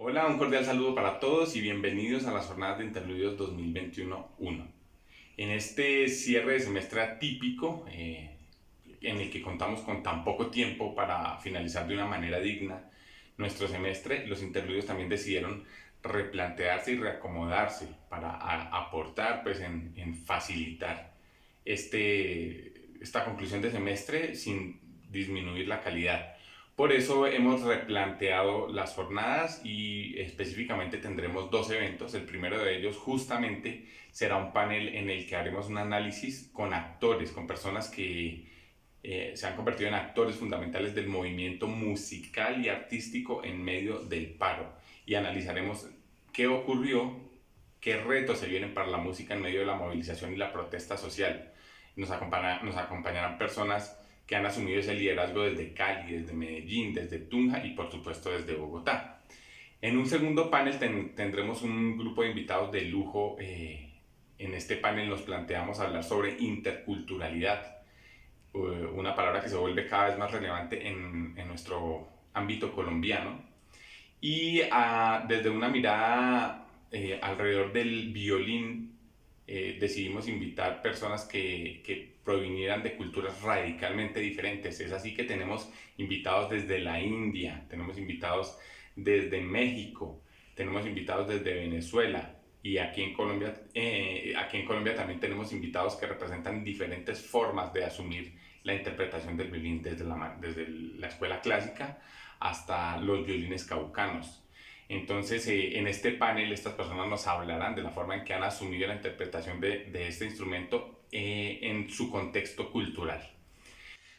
Hola, un cordial saludo para todos y bienvenidos a las jornadas de interludios 2021-1. En este cierre de semestre atípico, en el que contamos con tan poco tiempo para finalizar de una manera digna nuestro semestre, los interludios también decidieron replantearse y reacomodarse para aportar pues, en facilitar esta conclusión de semestre sin disminuir la calidad. Por eso hemos replanteado las jornadas y específicamente tendremos dos eventos. El primero de ellos justamente será un panel en el que haremos un análisis con actores, con personas que se han convertido en actores fundamentales del movimiento musical y artístico en medio del paro. Y analizaremos qué ocurrió, qué retos se vienen para la música en medio de la movilización y la protesta social. Nos acompañarán personas que han asumido ese liderazgo desde Cali, desde Medellín, desde Tunja y por supuesto desde Bogotá. En un segundo panel tendremos un grupo de invitados de lujo. En este panel nos planteamos hablar sobre interculturalidad, una palabra que se vuelve cada vez más relevante en nuestro ámbito colombiano. Y desde una mirada alrededor del violín, decidimos invitar personas que provinieran de culturas radicalmente diferentes. Es así que tenemos invitados desde la India, tenemos invitados desde México, tenemos invitados desde Venezuela. Y aquí en Colombia también tenemos invitados que representan diferentes formas de asumir la interpretación del violín, desde la escuela clásica hasta los violines caucanos. Entonces, en este panel, estas personas nos hablarán de la forma en que han asumido la interpretación de este instrumento en su contexto cultural.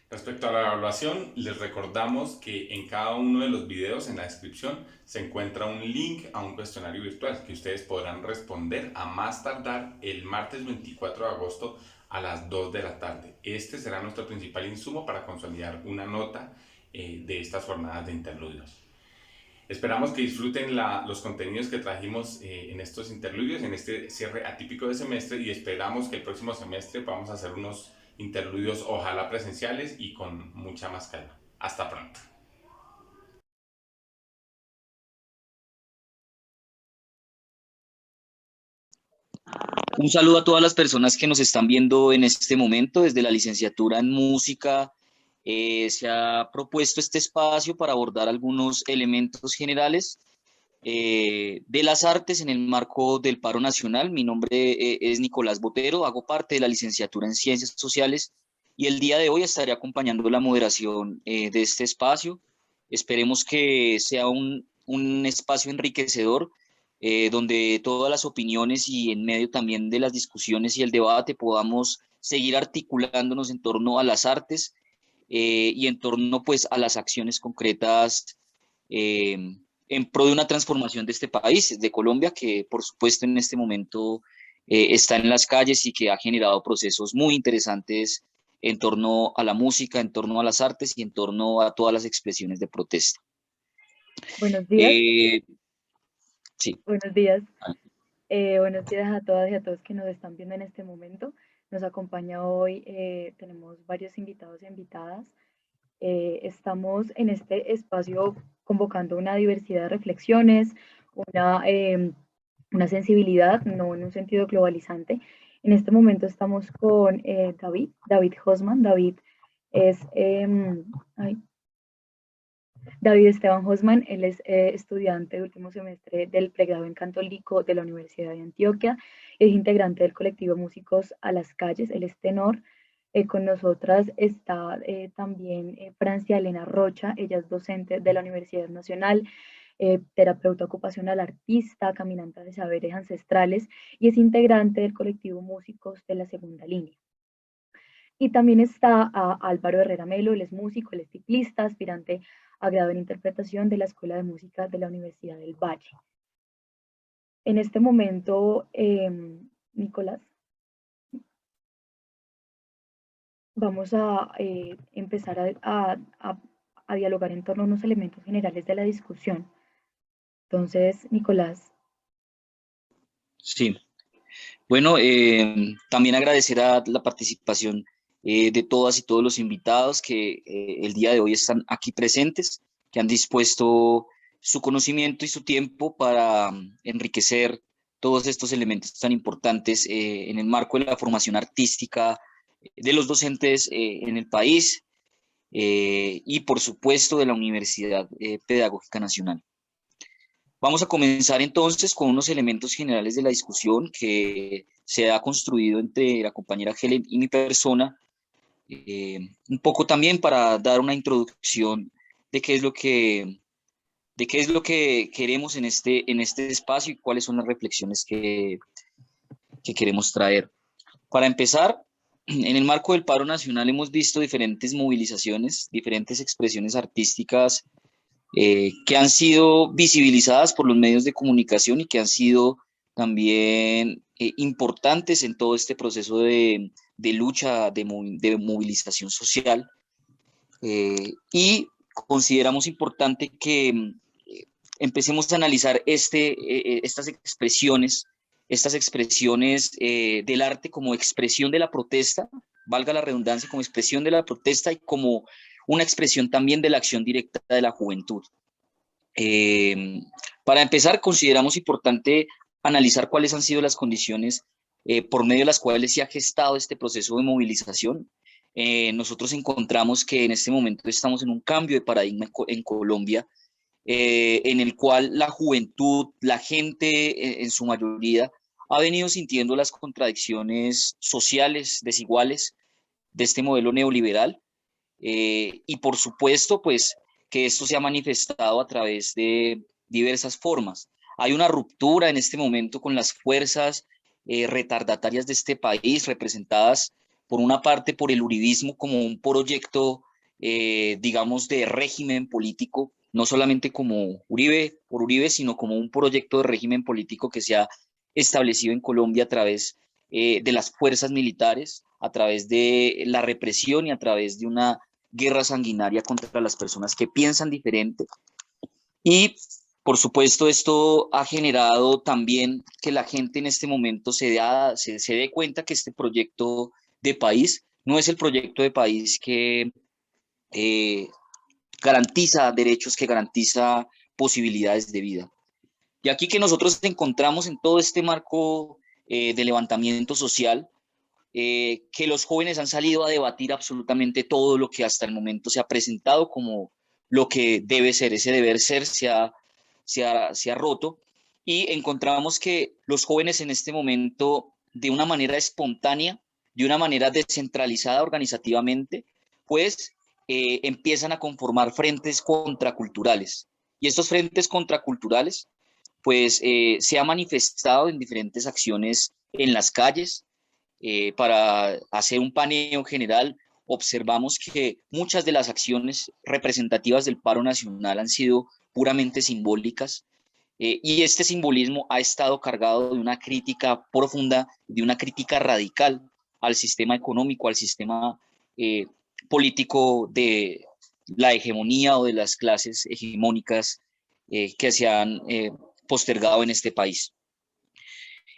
Respecto a la evaluación, les recordamos que en cada uno de los videos, en la descripción, se encuentra un link a un cuestionario virtual que ustedes podrán responder a más tardar el martes 24 de agosto a las 2 de la tarde. Este será nuestro principal insumo para consolidar una nota de estas jornadas de interludios. Esperamos que disfruten los contenidos que trajimos en estos interludios, en este cierre atípico de semestre, y esperamos que el próximo semestre podamos hacer unos interludios, ojalá presenciales y con mucha más calma. Hasta pronto. Un saludo a todas las personas que nos están viendo en este momento desde la licenciatura en música. Se ha propuesto este espacio para abordar algunos elementos generales de las artes en el marco del paro nacional. Mi nombre es Nicolás Botero, hago parte de la licenciatura en Ciencias Sociales y el día de hoy estaré acompañando la moderación de este espacio. Esperemos que sea un espacio enriquecedor donde todas las opiniones y en medio también de las discusiones y el debate podamos seguir articulándonos en torno a las artes y en torno pues a las acciones concretas eh, en pro de una transformación de este país, de Colombia, que por supuesto en este momento está en las calles y que ha generado procesos muy interesantes en torno a la música, en torno a las artes y en torno a todas las expresiones de protesta. Buenos días, Eh, sí. buenos días. Buenos días a todas y a todos que nos están viendo en este momento. Nos acompaña hoy, tenemos varios invitados e invitadas. Estamos en este espacio convocando una diversidad de reflexiones, una, eh, una sensibilidad, no en un sentido globalizante. En este momento estamos con David Hosman. David es, ay, David Esteban Hosman, él es estudiante de último semestre del pregrado en Canto Lírico de la Universidad de Antioquia, es integrante del colectivo Músicos a las Calles, él es tenor. Con nosotras está también Francia Elena Rocha, ella es docente de la Universidad Nacional, terapeuta ocupacional, artista, caminante de saberes ancestrales y es integrante del colectivo Músicos de la Segunda Línea. Y también está Álvaro Herrera Melo, él es músico, él es ciclista, aspirante a grado en interpretación de la Escuela de Música de la Universidad del Valle. En este momento, Nicolás, vamos a empezar a dialogar en torno a unos elementos generales de la discusión. Entonces, Nicolás. Sí, bueno, también agradecer a la participación de todas y todos los invitados que el día de hoy están aquí presentes, que han dispuesto su conocimiento y su tiempo para enriquecer todos estos elementos tan importantes en el marco de la formación artística de los docentes en el país y, por supuesto, de la Universidad Pedagógica Nacional. Vamos a comenzar entonces con unos elementos generales de la discusión que se ha construido entre la compañera Helen y mi persona, un poco también para dar una introducción de qué es lo que queremos en este espacio y cuáles son las reflexiones que queremos traer. Para empezar, en el marco del paro nacional hemos visto diferentes movilizaciones, diferentes expresiones artísticas que han sido visibilizadas por los medios de comunicación y que han sido también importantes en todo este proceso de lucha, de movilización social. Y consideramos importante que empecemos a analizar estas expresiones del arte como expresión de la protesta, valga la redundancia, como expresión de la protesta y como una expresión también de la acción directa de la juventud. Para empezar, consideramos importante analizar cuáles han sido las condiciones por medio de las cuales se ha gestado este proceso de movilización. Nosotros encontramos que en este momento estamos en un cambio de paradigma en Colombia, en el cual la juventud, la gente en su mayoría, ha venido sintiendo las contradicciones sociales desiguales de este modelo neoliberal y por supuesto pues que esto se ha manifestado a través de diversas formas. Hay una ruptura en este momento con las fuerzas retardatarias de este país, representadas por una parte por el uribismo como un proyecto, digamos, de régimen político, no solamente como Uribe, por Uribe, sino como un proyecto de régimen político que se ha establecido en Colombia a través de las fuerzas militares, a través de la represión y a través de una guerra sanguinaria contra las personas que piensan diferente. Y, por supuesto, esto ha generado también que la gente en este momento se dé cuenta que este proyecto de país no es el proyecto de país que garantiza derechos, que garantiza posibilidades de vida. Y aquí que nosotros encontramos en todo este marco de levantamiento social, que los jóvenes han salido a debatir absolutamente todo lo que hasta el momento se ha presentado como lo que debe ser, ese deber ser se ha roto, y encontramos que los jóvenes en este momento, de una manera espontánea, de una manera descentralizada organizativamente, pues empiezan a conformar frentes contraculturales. Y estos frentes contraculturales pues se ha manifestado en diferentes acciones en las calles. Para hacer un paneo general, observamos que muchas de las acciones representativas del paro nacional han sido puramente simbólicas, y este simbolismo ha estado cargado de una crítica profunda, de una crítica radical al sistema económico, al sistema político de la hegemonía o de las clases hegemónicas que se han postergado en este país.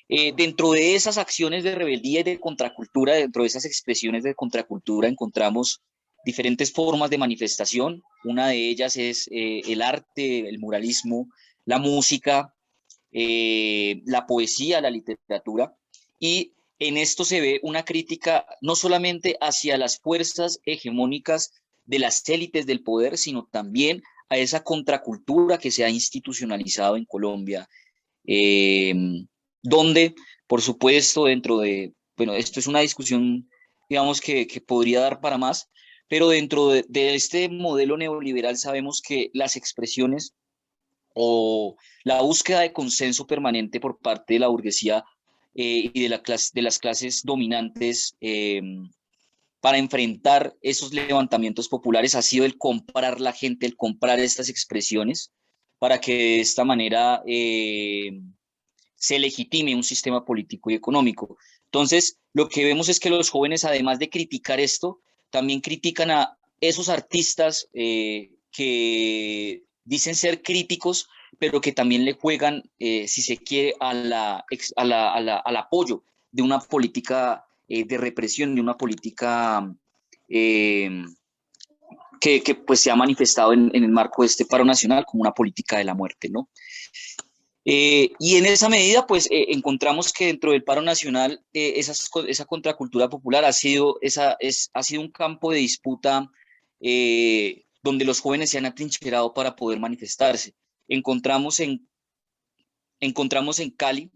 Dentro de esas acciones de rebeldía y de contracultura, dentro de esas expresiones de contracultura, encontramos diferentes formas de manifestación. Una de ellas es el arte, el muralismo, la música, la poesía, la literatura. Y en esto se ve una crítica no solamente hacia las fuerzas hegemónicas de las élites del poder, sino también a esa contracultura que se ha institucionalizado en Colombia. Donde, por supuesto, dentro de, bueno, esto es una discusión, digamos, que podría dar para más, pero dentro de este modelo neoliberal sabemos que las expresiones o la búsqueda de consenso permanente por parte de la burguesía y de las clases dominantes para enfrentar esos levantamientos populares ha sido el comprar la gente, el comprar estas expresiones, para que de esta manera se legitime un sistema político y económico. Entonces, lo que vemos es que los jóvenes, además de criticar esto, también critican a esos artistas que dicen ser críticos, pero que también le juegan, si se quiere, al apoyo de una política de represión, de una política que pues se ha manifestado en el marco de este paro nacional como una política de la muerte, ¿no? Y en esa medida, pues encontramos que dentro del paro nacional, esa contracultura popular ha sido un campo de disputa donde los jóvenes se han atrincherado para poder manifestarse. Encontramos encontramos en Cali,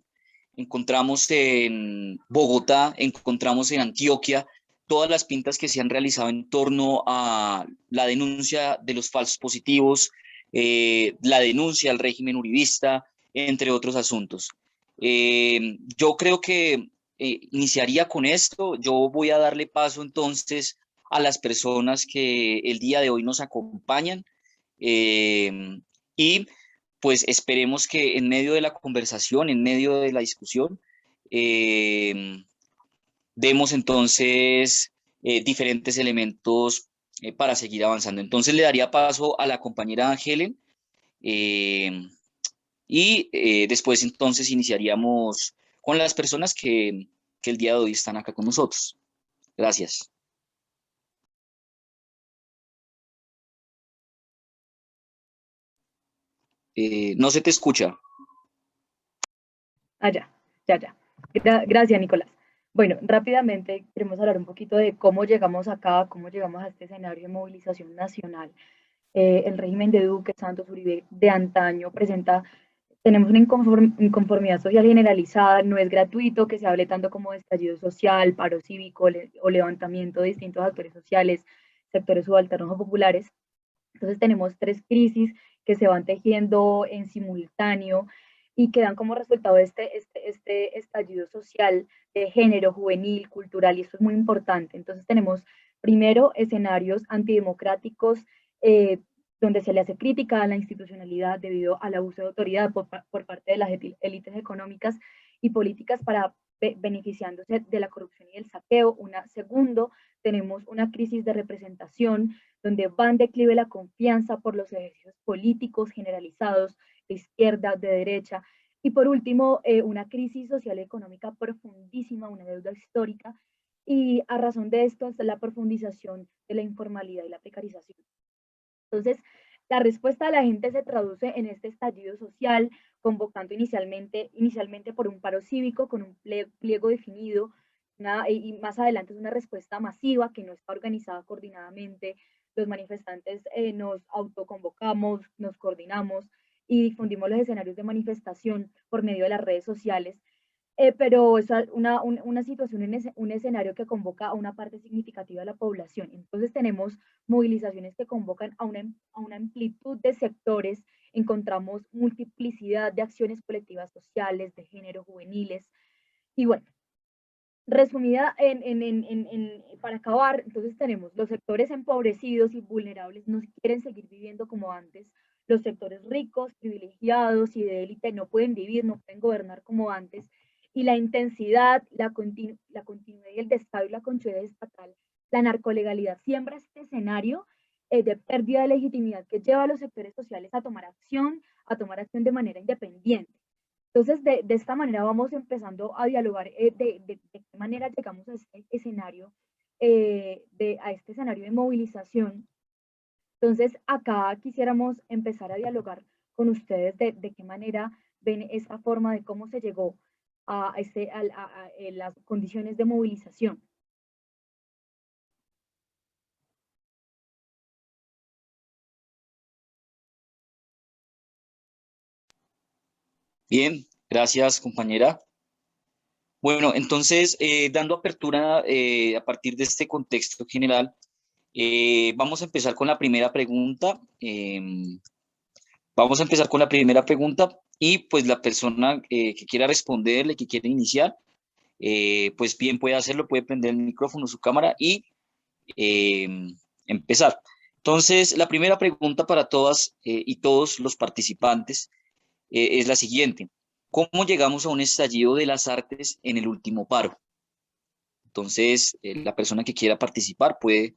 encontramos en Bogotá, encontramos en Antioquia todas las pintas que se han realizado en torno a la denuncia de los falsos positivos, la denuncia al régimen uribista, entre otros asuntos. Yo creo que iniciaría con esto. Yo voy a darle paso entonces a las personas que el día de hoy nos acompañan y pues esperemos que en medio de la conversación, en medio de la discusión, eh, demos entonces diferentes elementos para seguir avanzando. Entonces le daría paso a la compañera Helen eh, y después entonces iniciaríamos con las personas que el día de hoy están acá con nosotros. Gracias. No se te escucha. Ah, ya. Gracias, Nicolás. Bueno, rápidamente queremos hablar un poquito de cómo llegamos acá, cómo llegamos a este escenario de movilización nacional. El régimen de Duque, Santos, Uribe de antaño tenemos una inconformidad social generalizada, no es gratuito que se hable tanto como de estallido social, paro cívico o levantamiento de distintos actores sociales, sectores subalternos o populares. Entonces tenemos tres crisis que se van tejiendo en simultáneo y que dan como resultado este estallido social de género, juvenil, cultural, y esto es muy importante. Entonces tenemos primero escenarios antidemocráticos donde se le hace crítica a la institucionalidad debido al abuso de autoridad por parte de las élites económicas y políticas para beneficiándose de la corrupción y el saqueo. Segundo, tenemos una crisis de representación donde va en declive la confianza por los ejercicios políticos generalizados de izquierda, de derecha. Y por último, una crisis social y económica profundísima, una deuda histórica, y a razón de esto es la profundización de la informalidad y la precarización. Entonces, la respuesta de la gente se traduce en este estallido social, convocando inicialmente por un paro cívico con un pliego definido, y más adelante es una respuesta masiva que no está organizada coordinadamente. Los manifestantes nos autoconvocamos, nos coordinamos y difundimos los escenarios de manifestación por medio de las redes sociales, pero es una situación, un escenario que convoca a una parte significativa de la población. Entonces tenemos movilizaciones que convocan a una amplitud de sectores, encontramos multiplicidad de acciones colectivas sociales, de género, juveniles, y bueno, resumida para acabar, entonces tenemos los sectores empobrecidos y vulnerables no quieren seguir viviendo como antes, los sectores ricos, privilegiados y de élite no pueden vivir, no pueden gobernar como antes, y la intensidad, la continuidad y el descaro y la conchuidad estatal, la narcolegalidad siembra este escenario de pérdida de legitimidad que lleva a los sectores sociales a tomar acción de manera independiente. Entonces, de esta manera vamos empezando a dialogar de qué manera llegamos a este escenario, a este escenario de movilización. Entonces, acá quisiéramos empezar a dialogar con ustedes de qué manera ven esta forma de cómo se llegó a las condiciones de movilización. Bien, gracias, compañera. Bueno, entonces, dando apertura a partir de este contexto general, vamos a empezar con la primera pregunta. Vamos a empezar con la primera pregunta y pues la persona que quiera responderle, que quiera iniciar, pues bien puede hacerlo, puede prender el micrófono, su cámara y eh, empezar. Entonces, la primera pregunta para todas y todos los participantes es la siguiente. ¿Cómo llegamos a un estallido de las artes en el último paro? Entonces, la persona que quiera participar puede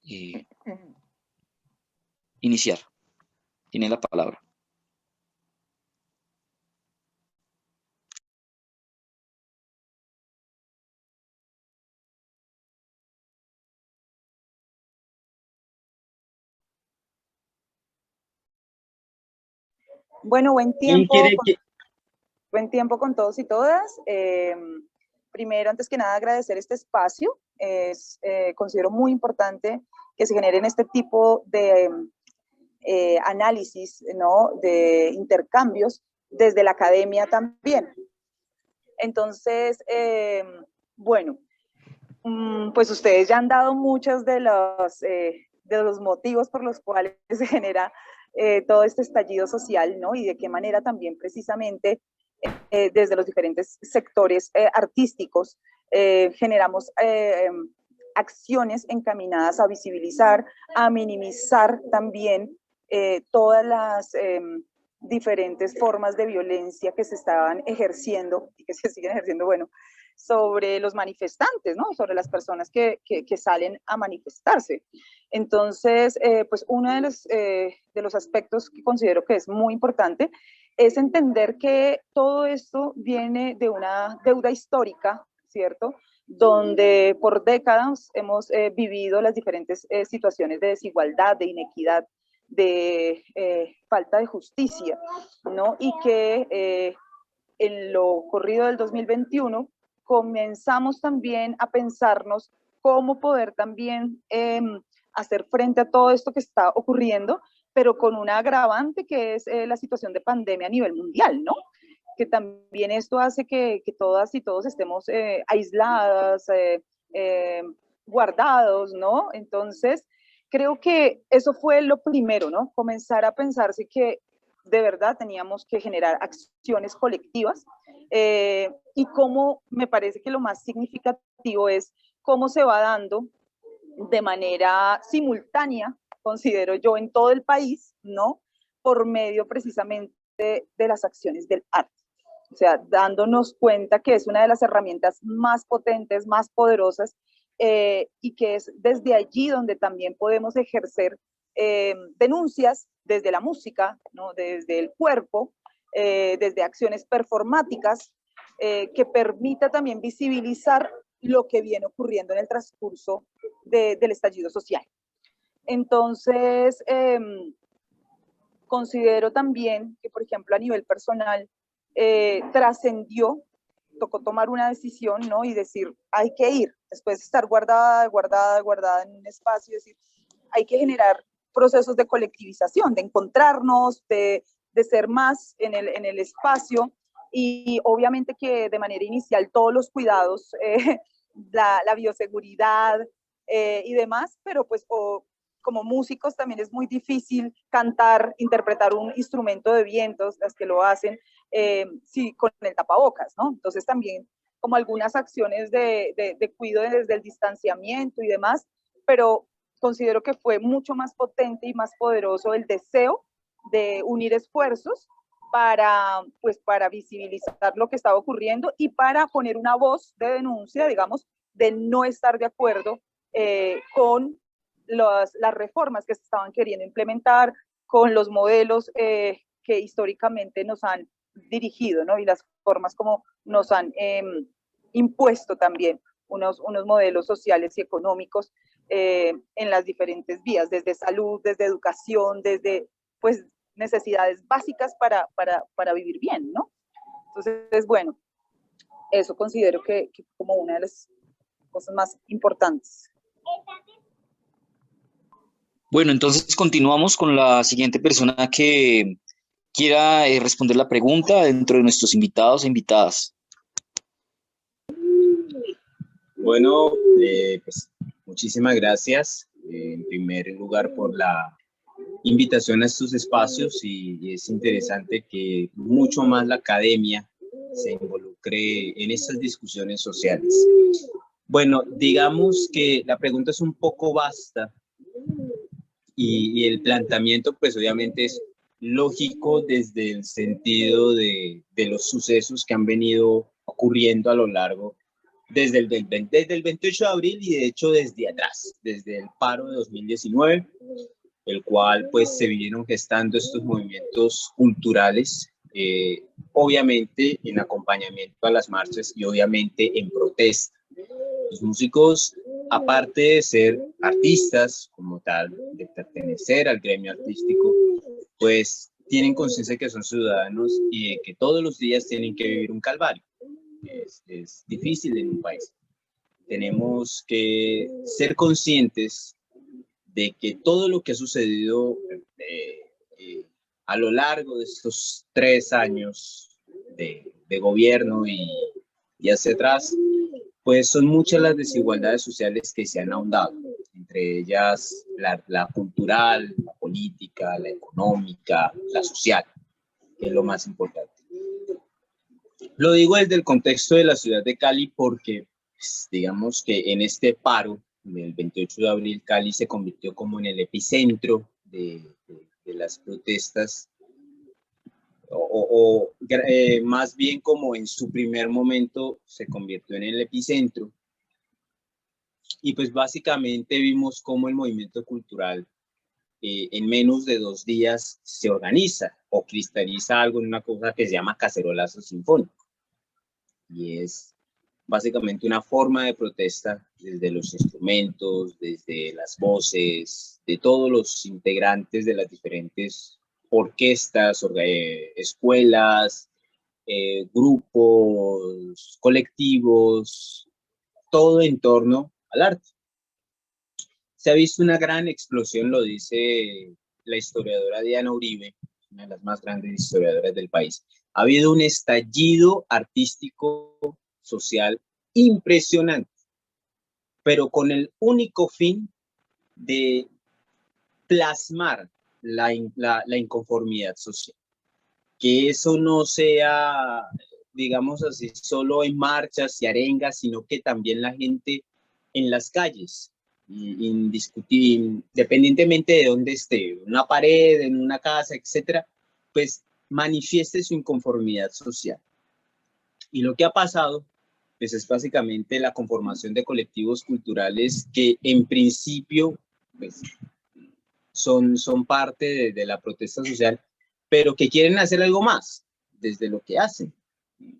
eh, iniciar. Tiene la palabra. Bueno, ¿Quién quiere que... buen tiempo con todos y todas. Primero, antes que nada, agradecer este espacio. Considero muy importante que se generen este tipo de análisis, ¿no? De intercambios desde la academia también. Entonces, bueno, pues ustedes ya han dado muchos de los motivos por los cuales se genera todo este estallido social, ¿no? Y de qué manera también precisamente desde los diferentes sectores artísticos generamos acciones encaminadas a visibilizar, a minimizar también todas las diferentes formas de violencia que se estaban ejerciendo y que se siguen ejerciendo, bueno, sobre los manifestantes, ¿no? Sobre las personas que salen a manifestarse. Entonces, pues uno de los aspectos que considero que es muy importante es entender que todo esto viene de una deuda histórica, ¿cierto? Donde por décadas hemos vivido las diferentes situaciones de desigualdad, de inequidad, de falta de justicia, ¿no? Y que en lo corrido del 2021 comenzamos también a pensarnos cómo poder también hacer frente a todo esto que está ocurriendo, pero con una agravante que es la situación de pandemia a nivel mundial, ¿no? Que también esto hace que todas y todos estemos aisladas, guardados, ¿no? Entonces, creo que eso fue lo primero, ¿no? Comenzar a pensarse que de verdad teníamos que generar acciones colectivas y cómo me parece que lo más significativo es cómo se va dando de manera simultánea, considero yo, en todo el país, ¿no? Por medio precisamente de las acciones del arte. O sea, dándonos cuenta que es una de las herramientas más potentes, más poderosas, y que es desde allí donde también podemos ejercer denuncias desde la música, ¿no? Desde el cuerpo, desde acciones performáticas, que permita también visibilizar lo que viene ocurriendo en el transcurso del estallido social. Entonces, considero también que, por ejemplo, a nivel personal, trascendió, tocó tomar una decisión, ¿no? Y decir, hay que ir, después de estar guardada en un espacio, y decir, hay que generar procesos de colectivización, de encontrarnos, de ser más en el espacio, y obviamente que de manera inicial todos los cuidados, la bioseguridad y demás, pero pues como músicos también es muy difícil cantar, interpretar un instrumento de vientos, las que lo hacen, sí, con el tapabocas, ¿no? Entonces también como algunas acciones de cuidado desde el distanciamiento y demás, pero considero que fue mucho más potente y más poderoso el deseo de unir esfuerzos pues, para visibilizar lo que estaba ocurriendo y para poner una voz de denuncia, digamos, de no estar de acuerdo con las reformas que se estaban queriendo implementar, con los modelos que históricamente nos han dirigido, ¿no? Y las formas como nos han impuesto también unos modelos sociales y económicos en las diferentes vías, desde salud, desde educación, desde pues necesidades básicas para vivir bien, ¿no? Entonces, bueno, eso considero que como una de las cosas más importantes. Bueno, entonces continuamos con la siguiente persona que quiera responder la pregunta dentro de nuestros invitados e invitadas. Bueno, pues muchísimas gracias en primer lugar por la invitación a estos espacios y es interesante que mucho más la academia se involucre en estas discusiones sociales. Bueno, digamos que la pregunta es un poco vasta y el planteamiento pues obviamente es lógico desde el sentido de los sucesos que han venido ocurriendo a lo largo desde el 28 de abril y de hecho desde atrás, desde el paro de 2019, el cual pues se vinieron gestando estos movimientos culturales, obviamente en acompañamiento a las marchas y obviamente en protesta. Los músicos, aparte de ser artistas como tal, de pertenecer al gremio artístico, pues tienen conciencia de que son ciudadanos y de que todos los días tienen que vivir un calvario. Es difícil en un país. Tenemos que ser conscientes de que todo lo que ha sucedido a lo largo de estos 3 años de gobierno y hacia atrás, pues son muchas las desigualdades sociales que se han ahondado, entre ellas la cultural, la política, la económica, la social, que es lo más importante. Lo digo desde el contexto de la ciudad de Cali porque, pues, digamos que en este paro del 28 de abril, Cali se convirtió como en el epicentro de las protestas, más bien como en su primer momento se convirtió en el epicentro. Y pues básicamente vimos cómo el movimiento cultural en menos de 2 días se organiza o cristaliza algo en una cosa que se llama cacerolazo sinfónico. Y es básicamente una forma de protesta desde los instrumentos, desde las voces, de todos los integrantes de las diferentes orquestas, escuelas, grupos, colectivos, todo en torno al arte. Se ha visto una gran explosión, lo dice la historiadora Diana Uribe, una de las más grandes historiadoras del país. Ha habido un estallido artístico, social impresionante, pero con el único fin de plasmar la inconformidad social. Que eso no sea, digamos así, solo en marchas y arengas, sino que también la gente en las calles, independientemente de dónde esté, en una pared, en una casa, etcétera, pues manifieste su inconformidad social. Y lo que ha pasado pues es básicamente la conformación de colectivos culturales que en principio pues, son parte de la protesta social, pero que quieren hacer algo más desde lo que hacen.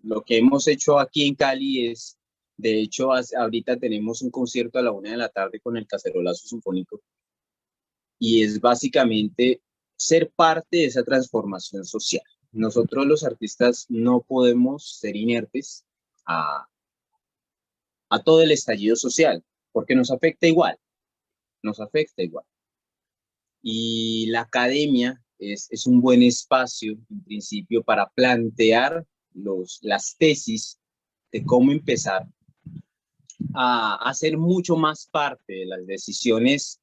Lo que hemos hecho aquí en Cali es, de hecho, ahorita tenemos un concierto a la 1 de la tarde con el Cacerolazo Sinfónico y es básicamente ser parte de esa transformación social. Nosotros los artistas no podemos ser inertes a todo el estallido social, porque nos afecta igual, nos afecta igual. Y la academia es un buen espacio, en principio, para plantear las tesis de cómo empezar a hacer mucho más parte de las decisiones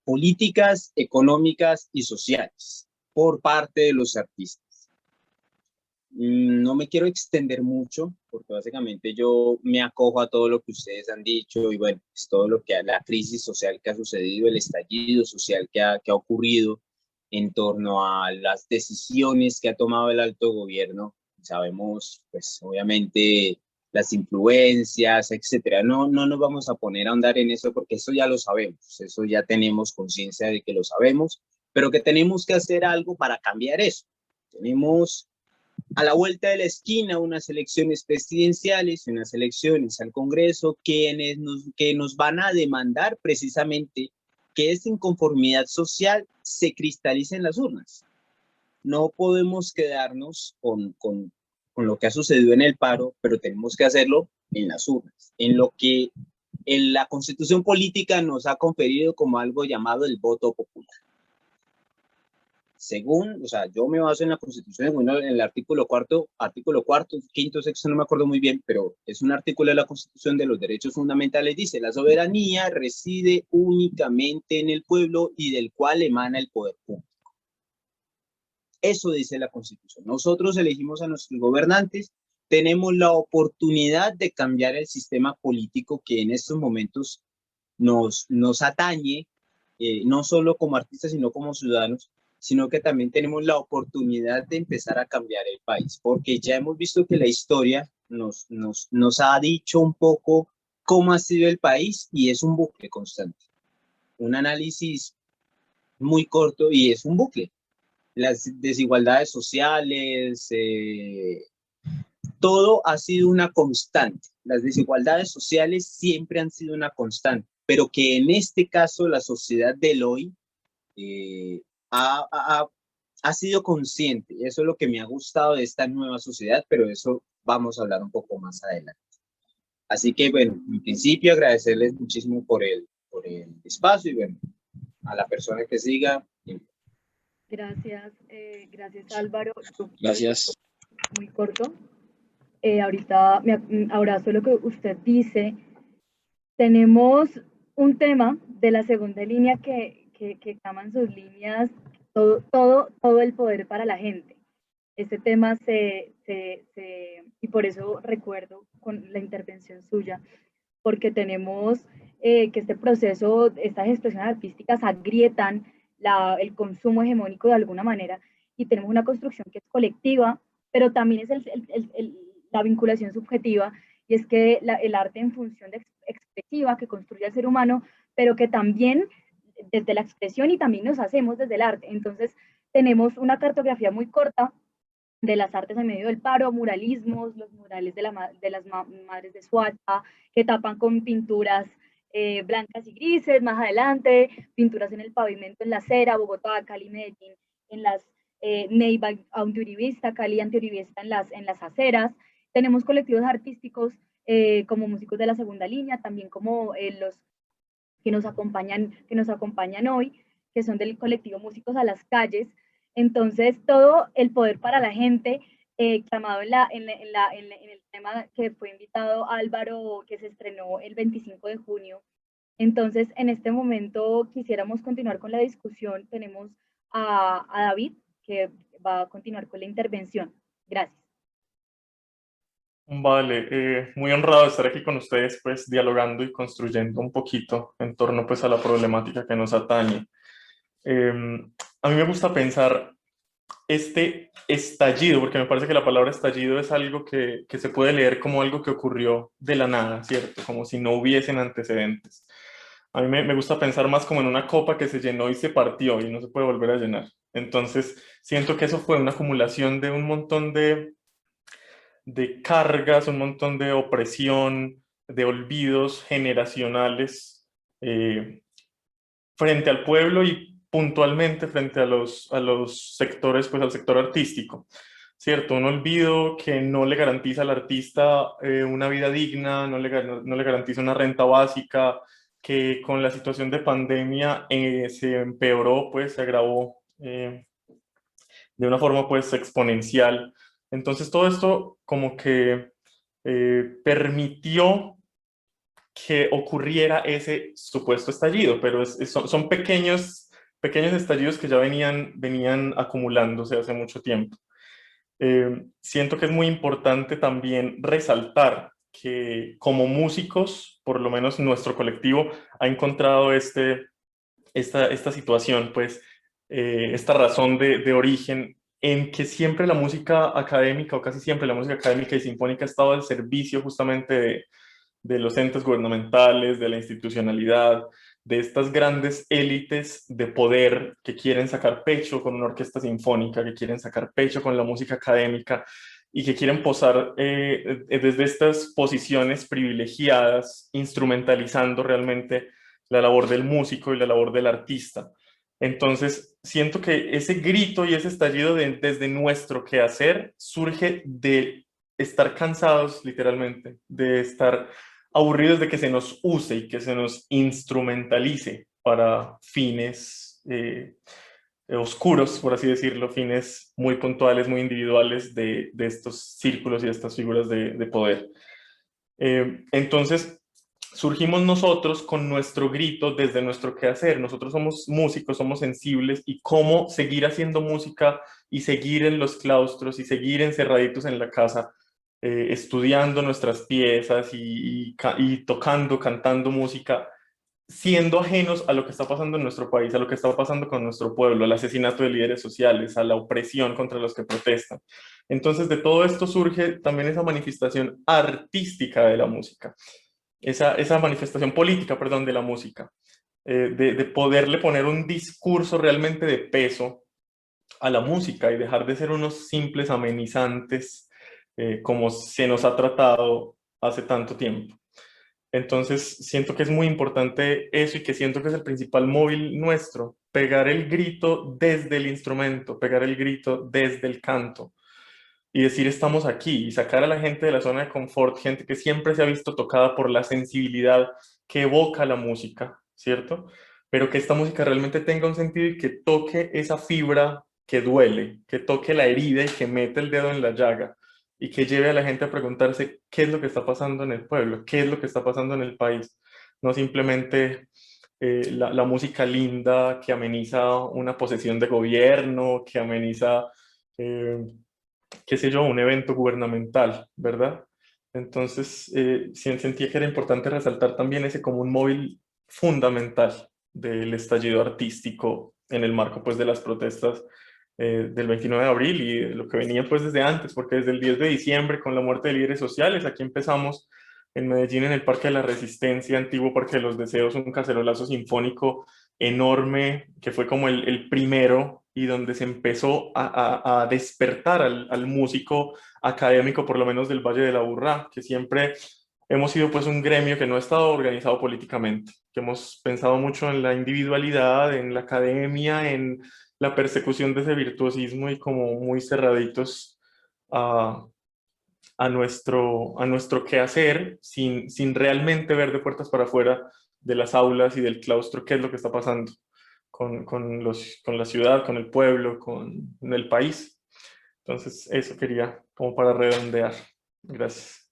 políticas, económicas y sociales por parte de los artistas. No me quiero extender mucho, porque básicamente yo me acojo a todo lo que ustedes han dicho y bueno, es todo lo que la crisis social que ha sucedido, el estallido social que ha ocurrido en torno a las decisiones que ha tomado el alto gobierno. Sabemos, pues obviamente, las influencias, etcétera. No nos vamos a poner a ahondar en eso porque eso ya lo sabemos, eso ya tenemos conciencia de que lo sabemos, pero que tenemos que hacer algo para cambiar eso. Tenemos a la vuelta de la esquina unas elecciones presidenciales, unas elecciones al Congreso que nos van a demandar precisamente que esta inconformidad social se cristalice en las urnas. No podemos quedarnos con lo que ha sucedido en el paro, pero tenemos que hacerlo en las urnas, en lo que la Constitución política nos ha conferido como algo llamado el voto popular. Según, o sea, yo me baso en la Constitución, bueno, en el artículo cuarto, quinto, sexto, no me acuerdo muy bien, pero es un artículo de la Constitución de los Derechos Fundamentales, dice, la soberanía reside únicamente en el pueblo y del cual emana el poder público. Eso dice la Constitución. Nosotros elegimos a nuestros gobernantes, tenemos la oportunidad de cambiar el sistema político que en estos momentos nos atañe, no solo como artistas, sino como ciudadanos, sino que también tenemos la oportunidad de empezar a cambiar el país, porque ya hemos visto que la historia nos ha dicho un poco cómo ha sido el país y es un bucle constante. Un análisis muy corto y es un bucle. Las desigualdades sociales, todo ha sido una constante. Las desigualdades sociales siempre han sido una constante, pero que en este caso la sociedad del hoy ha ha sido consciente. Eso es lo que me ha gustado de esta nueva sociedad, pero eso vamos a hablar un poco más adelante. Así que, bueno, en principio agradecerles muchísimo por el espacio y, bueno, a la persona que siga. Gracias, gracias Álvaro. Gracias. Muy corto. Ahorita me abrazo lo que usted dice. Tenemos un tema de la segunda línea que llaman sus líneas todo el poder para la gente. Este tema y por eso recuerdo con la intervención suya, porque tenemos que este proceso, estas expresiones artísticas agrietan el consumo hegemónico de alguna manera, y tenemos una construcción que es colectiva, pero también es la vinculación subjetiva, y es que el arte en función de expresiva que construye al ser humano, pero que también desde la expresión y también nos hacemos desde el arte. Entonces tenemos una cartografía muy corta de las artes en medio del paro, muralismos, los murales de las madres de Suacha, que tapan con pinturas blancas y grises, más adelante, pinturas en el pavimento, en la acera, Bogotá, Cali, Medellín, en las Neiva antiuribista, Cali antiuribista en las aceras. Tenemos colectivos artísticos como músicos de la segunda línea, también como los que nos acompañan hoy, que son del colectivo Músicos a las Calles. Entonces, todo el poder para la gente, clamado en el tema que fue invitado Álvaro, que se estrenó el 25 de junio. Entonces, en este momento quisiéramos continuar con la discusión. Tenemos a David, que va a continuar con la intervención. Gracias. Vale, muy honrado de estar aquí con ustedes, pues dialogando y construyendo un poquito en torno pues a la problemática que nos atañe. A mí me gusta pensar este estallido, porque me parece que la palabra estallido es algo que se puede leer como algo que ocurrió de la nada, ¿cierto? Como si no hubiesen antecedentes. A mí me gusta pensar más como en una copa que se llenó y se partió y no se puede volver a llenar. Entonces, siento que eso fue una acumulación de un montón de cargas, un montón de opresión, de olvidos generacionales frente al pueblo y puntualmente frente a los sectores, pues al sector artístico, ¿cierto? Un olvido que no le garantiza al artista una vida digna, no le garantiza una renta básica, que con la situación de pandemia se empeoró, pues se agravó de una forma pues exponencial. Entonces todo esto como que permitió que ocurriera ese supuesto estallido, pero son pequeños estallidos que ya venían acumulándose hace mucho tiempo. Siento que es muy importante también resaltar que como músicos, por lo menos nuestro colectivo ha encontrado esta situación, pues esta razón de origen en que siempre la música académica, o casi siempre la música académica y sinfónica ha estado al servicio justamente de los entes gubernamentales, de la institucionalidad, de estas grandes élites de poder que quieren sacar pecho con una orquesta sinfónica, que quieren sacar pecho con la música académica y que quieren posar desde estas posiciones privilegiadas, instrumentalizando realmente la labor del músico y la labor del artista. Entonces, siento que ese grito y ese estallido desde nuestro quehacer surge de estar cansados, literalmente, de estar aburridos de que se nos use y que se nos instrumentalice para fines oscuros, por así decirlo, fines muy puntuales, muy individuales de estos círculos y de estas figuras de poder. Entonces, surgimos nosotros con nuestro grito desde nuestro quehacer. Nosotros somos músicos, somos sensibles, y cómo seguir haciendo música y seguir en los claustros y seguir encerraditos en la casa, estudiando nuestras piezas y tocando, cantando música, siendo ajenos a lo que está pasando en nuestro país, a lo que está pasando con nuestro pueblo, al asesinato de líderes sociales, a la opresión contra los que protestan. Entonces, de todo esto surge también esa manifestación artística de la música, esa manifestación política, perdón, de la música, de poderle poner un discurso realmente de peso a la música y dejar de ser unos simples amenizantes como se nos ha tratado hace tanto tiempo. Entonces, siento que es muy importante eso y que siento que es el principal móvil nuestro, pegar el grito desde el instrumento, pegar el grito desde el canto y decir estamos aquí y sacar a la gente de la zona de confort, gente que siempre se ha visto tocada por la sensibilidad que evoca la música, ¿cierto? Pero que esta música realmente tenga un sentido y que toque esa fibra que duele, que toque la herida y que mete el dedo en la llaga y que lleve a la gente a preguntarse qué es lo que está pasando en el pueblo, qué es lo que está pasando en el país, no simplemente la música linda que ameniza una posesión de gobierno, que ameniza, qué sé yo, un evento gubernamental, ¿verdad? Entonces, sentía que era importante resaltar también ese como un móvil fundamental del estallido artístico en el marco pues de las protestas del 29 de abril y de lo que venía pues desde antes, porque desde el 10 de diciembre con la muerte de líderes sociales, aquí empezamos en Medellín en el Parque de la Resistencia, antiguo Parque de los Deseos, un cacerolazo sinfónico enorme que fue como el primero y donde se empezó a despertar al músico académico, por lo menos del Valle de la Aburrá, que siempre hemos sido pues un gremio que no ha estado organizado políticamente, que hemos pensado mucho en la individualidad, en la academia, en la persecución de ese virtuosismo y como muy cerraditos a nuestro quehacer sin realmente ver de puertas para afuera de las aulas y del claustro qué es lo que está pasando con la ciudad, con el pueblo, con el país. Entonces, eso quería como para redondear. Gracias.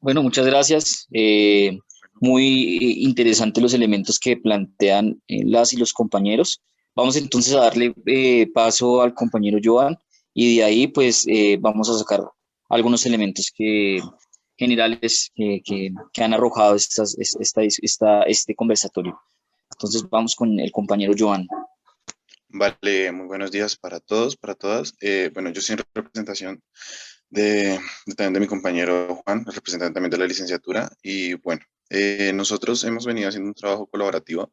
Bueno, muchas gracias. Muy interesantes los elementos que plantean las y los compañeros. Vamos entonces a darle paso al compañero Joan y de ahí pues vamos a sacar algunos elementos generales que han arrojado este conversatorio. Entonces vamos con el compañero Joan. Vale, muy buenos días para todos, para todas. Bueno, yo soy en representación también de mi compañero Juan, el representante también de la licenciatura. Y bueno, nosotros hemos venido haciendo un trabajo colaborativo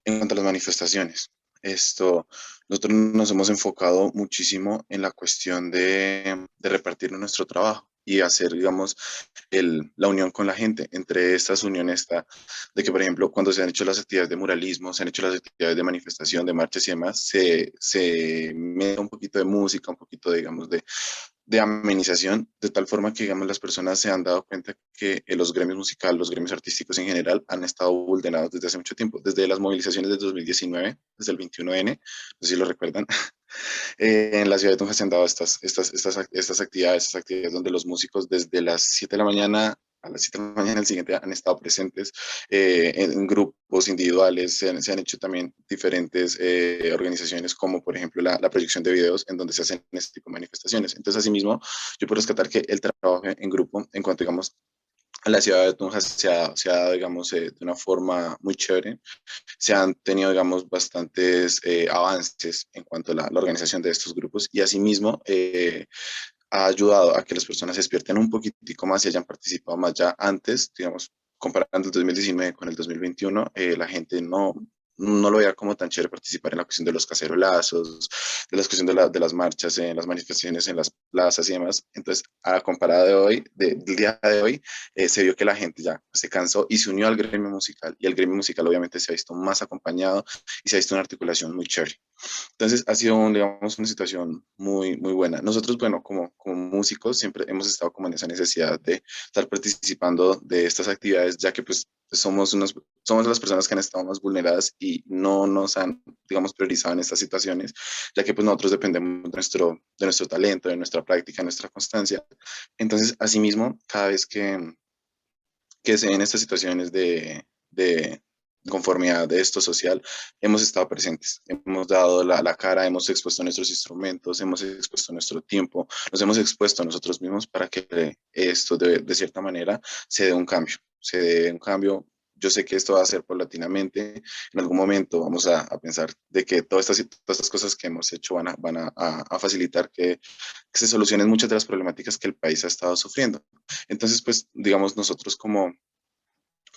en cuanto a las manifestaciones. Nosotros nos hemos enfocado muchísimo en la cuestión de repartir nuestro trabajo y hacer, digamos, la unión con la gente. Entre estas uniones está de que, por ejemplo, cuando se han hecho las actividades de muralismo, se han hecho las actividades de manifestación, de marchas y demás, se mete un poquito de música, un poquito, digamos, de amenización, de tal forma que, digamos, las personas se han dado cuenta que los gremios musicales, los gremios artísticos en general, han estado vulnerados desde hace mucho tiempo, desde las movilizaciones de 2019, desde el 21N, no sé si lo recuerdan. En la ciudad de Tunja se han dado estas actividades donde los músicos desde las 7 de la mañana a las 7 de la mañana el siguiente han estado presentes en grupos individuales, se han hecho también diferentes organizaciones como por ejemplo la proyección de videos en donde se hacen este tipo de manifestaciones. Entonces asimismo yo puedo rescatar que el trabajo en grupo en cuanto digamos a la ciudad de Tunja se ha dado digamos de una forma muy chévere, se han tenido, digamos, bastantes avances en cuanto a la organización de estos grupos y asimismo ha ayudado a que las personas se despierten un poquitico más y hayan participado más ya antes, digamos, comparando el 2019 con el 2021, la gente no lo veía como tan chévere participar en la cuestión de los cacerolazos, de la cuestión de las marchas, en las manifestaciones, en las plazas y demás. Entonces, a comparado del día de hoy, se vio que la gente ya se cansó y se unió al gremio musical. Y el gremio musical obviamente se ha visto más acompañado y se ha visto una articulación muy chévere. Entonces, ha sido, digamos, una situación muy, muy buena. Nosotros, bueno, como músicos, siempre hemos estado como en esa necesidad de estar participando de estas actividades, ya que pues somos las personas que han estado más vulneradas y no nos han, digamos, priorizado en estas situaciones, ya que pues nosotros dependemos de nuestro talento, de nuestra práctica, de nuestra constancia. Entonces, asimismo, cada vez que se ven estas situaciones de conformidad de esto social, hemos estado presentes, hemos dado la cara, hemos expuesto nuestros instrumentos, hemos expuesto nuestro tiempo, nos hemos expuesto a nosotros mismos para que esto de cierta manera se dé un cambio, Yo sé que esto va a ser paulatinamente. En algún momento vamos a pensar de que todas estas cosas que hemos hecho van a facilitar que se solucionen muchas de las problemáticas que el país ha estado sufriendo. Entonces, pues, digamos, nosotros como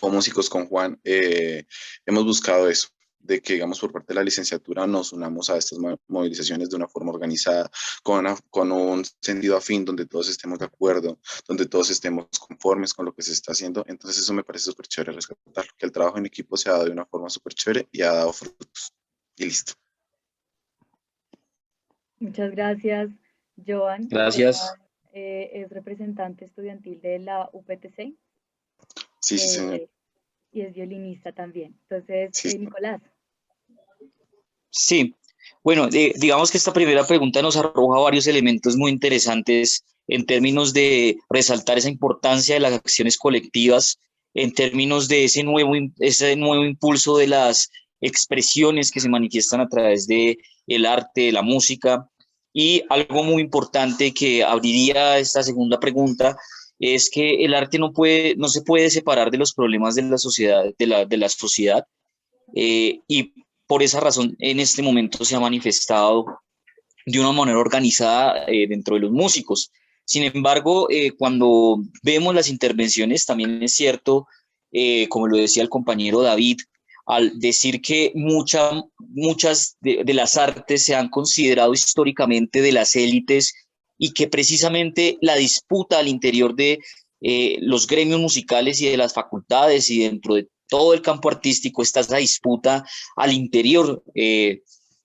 músicos con Juan hemos buscado eso, que, digamos, por parte de la licenciatura nos unamos a estas movilizaciones de una forma organizada, con un sentido afín, donde todos estemos de acuerdo, donde todos estemos conformes con lo que se está haciendo. Entonces eso me parece súper chévere rescatarlo, que el trabajo en equipo se ha dado de una forma súper chévere y ha dado frutos. Y listo. Muchas gracias, Joan. Gracias. Joan, es representante estudiantil de la UPTC. Sí, sí, señor. Y es violinista también. Entonces, Sí. Nicolás. Sí, bueno, digamos que esta primera pregunta nos arroja varios elementos muy interesantes en términos de resaltar esa importancia de las acciones colectivas, en términos de ese nuevo impulso de las expresiones que se manifiestan a través de el arte, de la música. Y algo muy importante que abriría esta segunda pregunta es que el arte no se puede separar de los problemas de la sociedad, de la sociedad. Y por esa razón en este momento se ha manifestado de una manera organizada dentro de los músicos. Sin embargo, cuando vemos las intervenciones, también es cierto, como lo decía el compañero David, al decir que muchas de las artes se han considerado históricamente de las élites y que precisamente la disputa al interior de los gremios musicales y de las facultades y dentro de todo el campo artístico está esa disputa al interior,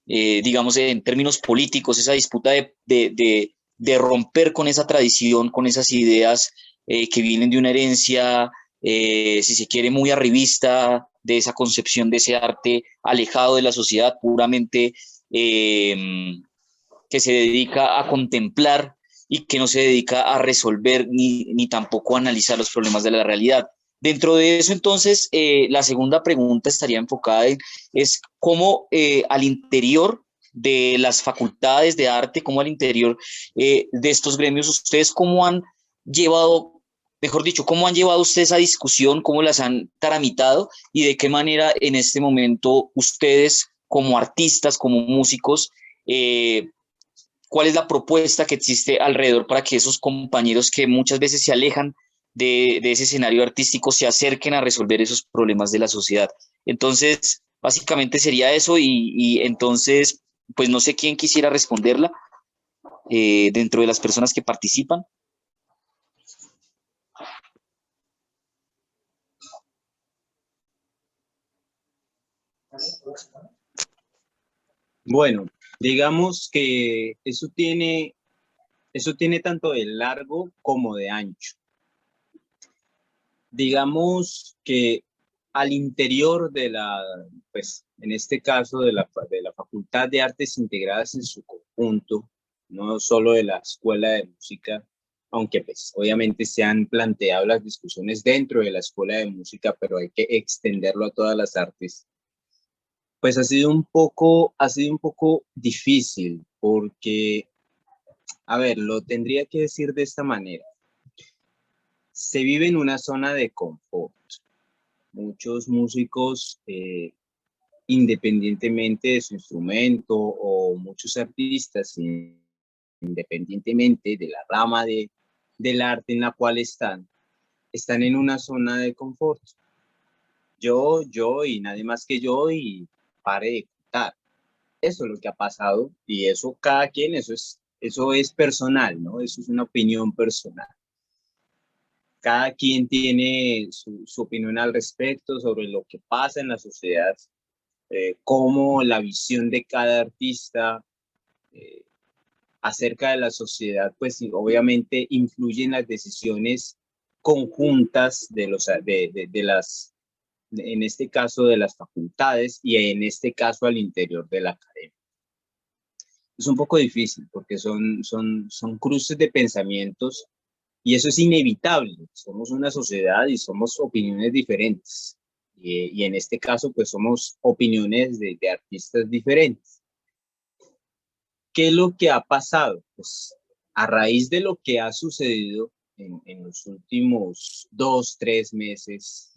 digamos, en términos políticos, esa disputa de romper con esa tradición, con esas ideas que vienen de una herencia, si se quiere, muy arribista, de esa concepción de ese arte alejado de la sociedad, puramente que se dedica a contemplar y que no se dedica a resolver ni tampoco a analizar los problemas de la realidad. Dentro de eso, entonces, la segunda pregunta estaría enfocada en es cómo al interior de las facultades de arte, cómo al interior de estos gremios, ustedes cómo han llevado, mejor dicho, cómo han llevado ustedes esa discusión, cómo las han tramitado y de qué manera en este momento ustedes como artistas, como músicos, cuál es la propuesta que existe alrededor para que esos compañeros que muchas veces se alejan de ese escenario artístico se acerquen a resolver esos problemas de la sociedad. Entonces, básicamente sería eso y entonces, pues no sé quién quisiera responderla dentro de las personas que participan. Bueno, digamos que eso tiene tanto de largo como de ancho. Digamos que al interior de pues en este caso de la Facultad de Artes Integradas en su conjunto, no solo de la Escuela de Música, aunque pues obviamente se han planteado las discusiones dentro de la Escuela de Música, pero hay que extenderlo a todas las artes. Pues ha sido un poco difícil porque, a ver, lo tendría que decir de esta manera. Se vive en una zona de confort. Muchos músicos, independientemente de su instrumento, o muchos artistas, independientemente de la rama del arte en la cual están en una zona de confort. Yo y nadie más que yo, y pare de contar. Eso es lo que ha pasado, y eso cada quien, eso es personal, ¿no? Eso es una opinión personal. Cada quien tiene su opinión al respecto sobre lo que pasa en la sociedad, cómo la visión de cada artista acerca de la sociedad, pues obviamente influye en las decisiones conjuntas en este caso de las facultades, y en este caso al interior de la academia. Es un poco difícil porque son cruces de pensamientos, y eso es inevitable. Somos una sociedad y somos opiniones diferentes. Y en este caso, pues somos opiniones de artistas diferentes. ¿Qué es lo que ha pasado? Pues a raíz de lo que ha sucedido en los últimos 2, 3 meses,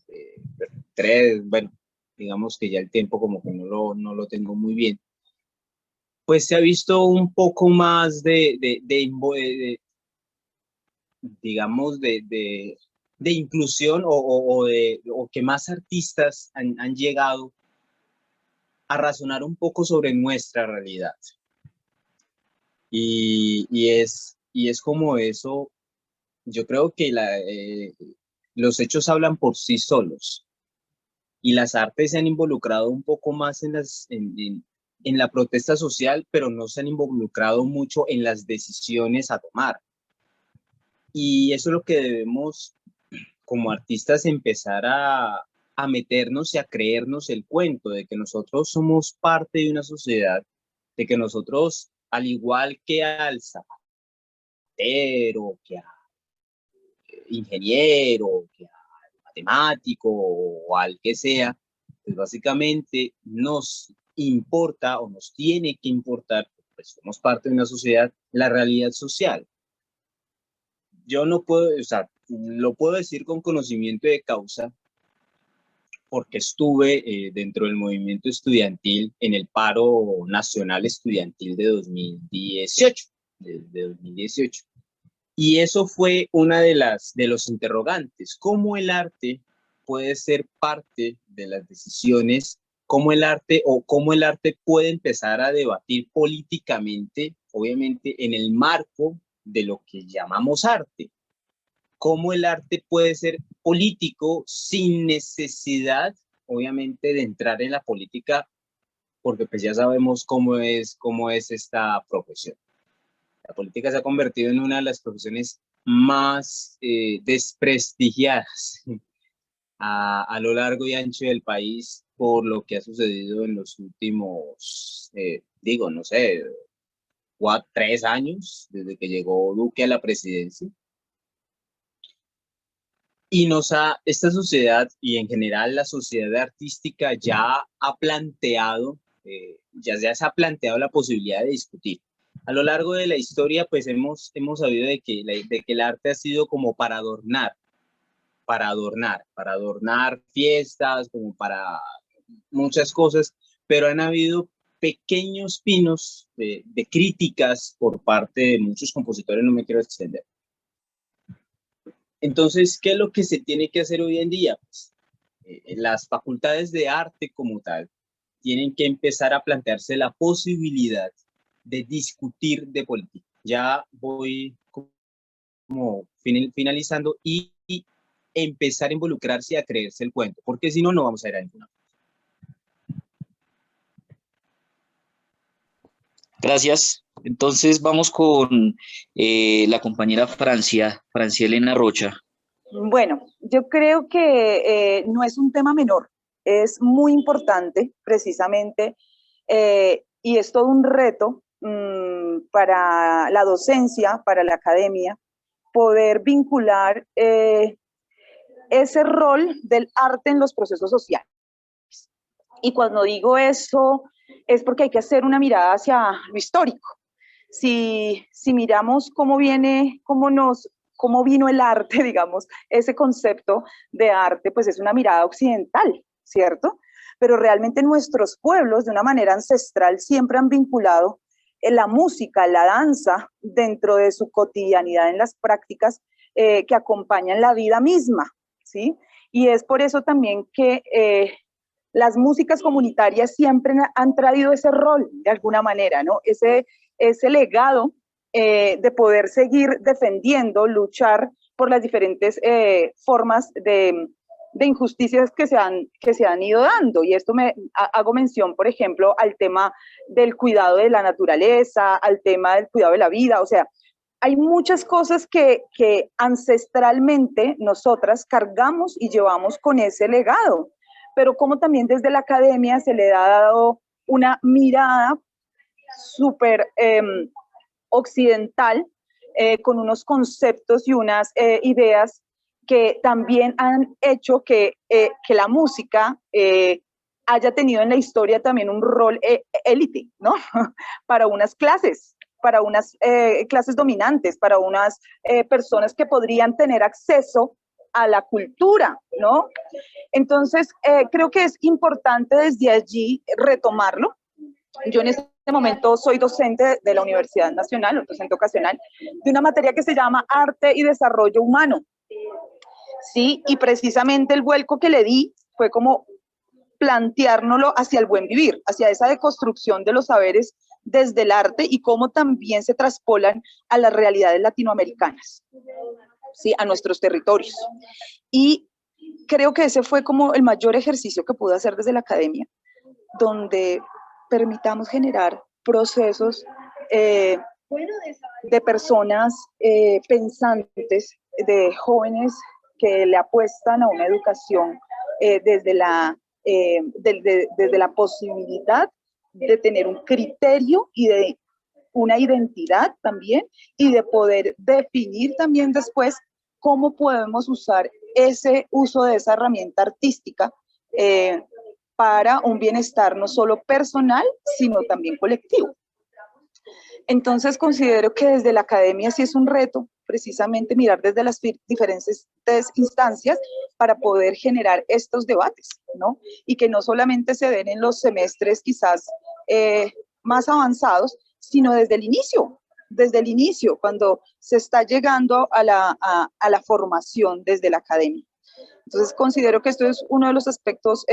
bueno, digamos que ya el tiempo como que no lo tengo muy bien, pues se ha visto un poco más digamos, de inclusión, o que más artistas han llegado razonar un poco sobre nuestra realidad. Y es como eso, yo creo que los hechos hablan por sí solos, y las artes se han involucrado un poco más en la protesta social, pero no se han involucrado mucho en las decisiones a tomar. Y eso es lo que debemos, como artistas, empezar a meternos y a creernos el cuento de que nosotros somos parte de una sociedad, de que nosotros, al igual que al zapatero, que al ingeniero, que al matemático o al que sea, pues básicamente nos importa o nos tiene que importar, pues somos parte de una sociedad, la realidad social. Yo no puedo, o sea, lo puedo decir con conocimiento de causa, porque estuve dentro del movimiento estudiantil en el paro nacional estudiantil de 2018, de 2018. Y eso fue una de los interrogantes, cómo el arte puede ser parte de las decisiones, cómo el arte puede empezar a debatir políticamente, obviamente en el marco de lo que llamamos arte. Cómo el arte puede ser político sin necesidad, obviamente, de entrar en la política, porque pues ya sabemos cómo es esta profesión. La política se ha convertido en una de las profesiones más desprestigiadas a lo largo y ancho del país por lo que ha sucedido en los últimos, no sé, 3 años, desde que llegó Duque a la presidencia. Y esta sociedad y en general la sociedad artística ya ha planteado, ya se ha planteado la posibilidad de discutir. A lo largo de la historia, pues hemos sabido de que el arte ha sido como para adornar fiestas, como para muchas cosas, pero han habido pequeños pinos de críticas por parte de muchos compositores, no me quiero extender. Entonces, ¿qué es lo que se tiene que hacer hoy en día? Pues, las facultades de arte como tal tienen que empezar a plantearse la posibilidad de discutir de política. Ya voy como finalizando y empezar a involucrarse y a creerse el cuento, porque si no, no vamos a ir a ninguna. Gracias. Entonces vamos con la compañera Francia Elena Rocha. Bueno, yo creo que no es un tema menor, es muy importante precisamente y es todo un reto para la docencia, para la academia, poder vincular ese rol del arte en los procesos sociales. Y cuando digo eso es porque hay que hacer una mirada hacia lo histórico. Si miramos cómo vino el arte, digamos, ese concepto de arte, pues es una mirada occidental, ¿cierto? Pero realmente nuestros pueblos, de una manera ancestral, siempre han vinculado la música, la danza, dentro de su cotidianidad en las prácticas que acompañan la vida misma, ¿sí? Y es por eso también que las músicas comunitarias siempre han traído ese rol, de alguna manera, ¿no? Ese legado de poder seguir defendiendo, luchar por las diferentes formas de injusticias que se han ido dando. Y esto hago mención, por ejemplo, al tema del cuidado de la naturaleza, al tema del cuidado de la vida. O sea, hay muchas cosas que ancestralmente nosotras cargamos y llevamos con ese legado, pero como también desde la academia se le ha dado una mirada súper occidental, con unos conceptos y unas ideas que también han hecho que la música haya tenido en la historia también un rol élite, ¿no? Para unas clases dominantes, para unas personas que podrían tener acceso a la cultura, ¿no? Entonces, creo que es importante desde allí retomarlo. Yo en este momento soy docente de la Universidad Nacional, docente ocasional, de una materia que se llama Arte y Desarrollo Humano. Sí, y precisamente el vuelco que le di fue como planteárnoslo hacia el buen vivir, hacia esa deconstrucción de los saberes desde el arte y cómo también se traspolan a las realidades latinoamericanas, ¿sí? A nuestros territorios. Y creo que ese fue como el mayor ejercicio que pude hacer desde la academia, donde permitamos generar procesos de personas pensantes, de jóvenes que le apuestan a una educación desde la posibilidad de tener un criterio y de una identidad también, y de poder definir también después cómo podemos usar ese uso de esa herramienta artística para un bienestar no solo personal, sino también colectivo. Entonces considero que desde la academia sí es un reto precisamente mirar desde las diferentes instancias para poder generar estos debates, ¿no? Y que no solamente se den en los semestres quizás más avanzados, sino desde el inicio, cuando se está llegando a la formación desde la academia. Entonces considero que esto es uno de los aspectos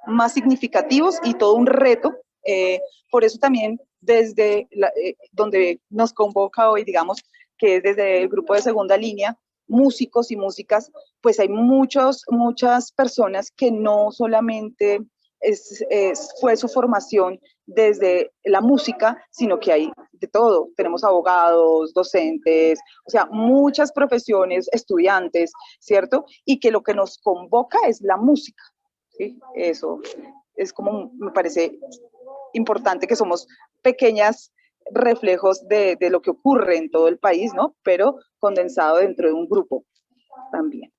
más significativos y todo un reto. Por eso también desde donde nos convoca hoy, digamos, que es desde el grupo de segunda línea, músicos y músicas, pues hay muchas personas que no solamente fue su formación desde la música, sino que hay de todo. Tenemos abogados, docentes, o sea, muchas profesiones, estudiantes, ¿cierto? Y que lo que nos convoca es la música, ¿sí? Eso es como, me parece importante, que somos pequeñas reflejos de lo que ocurre en todo el país, ¿no? Pero condensado dentro de un grupo también.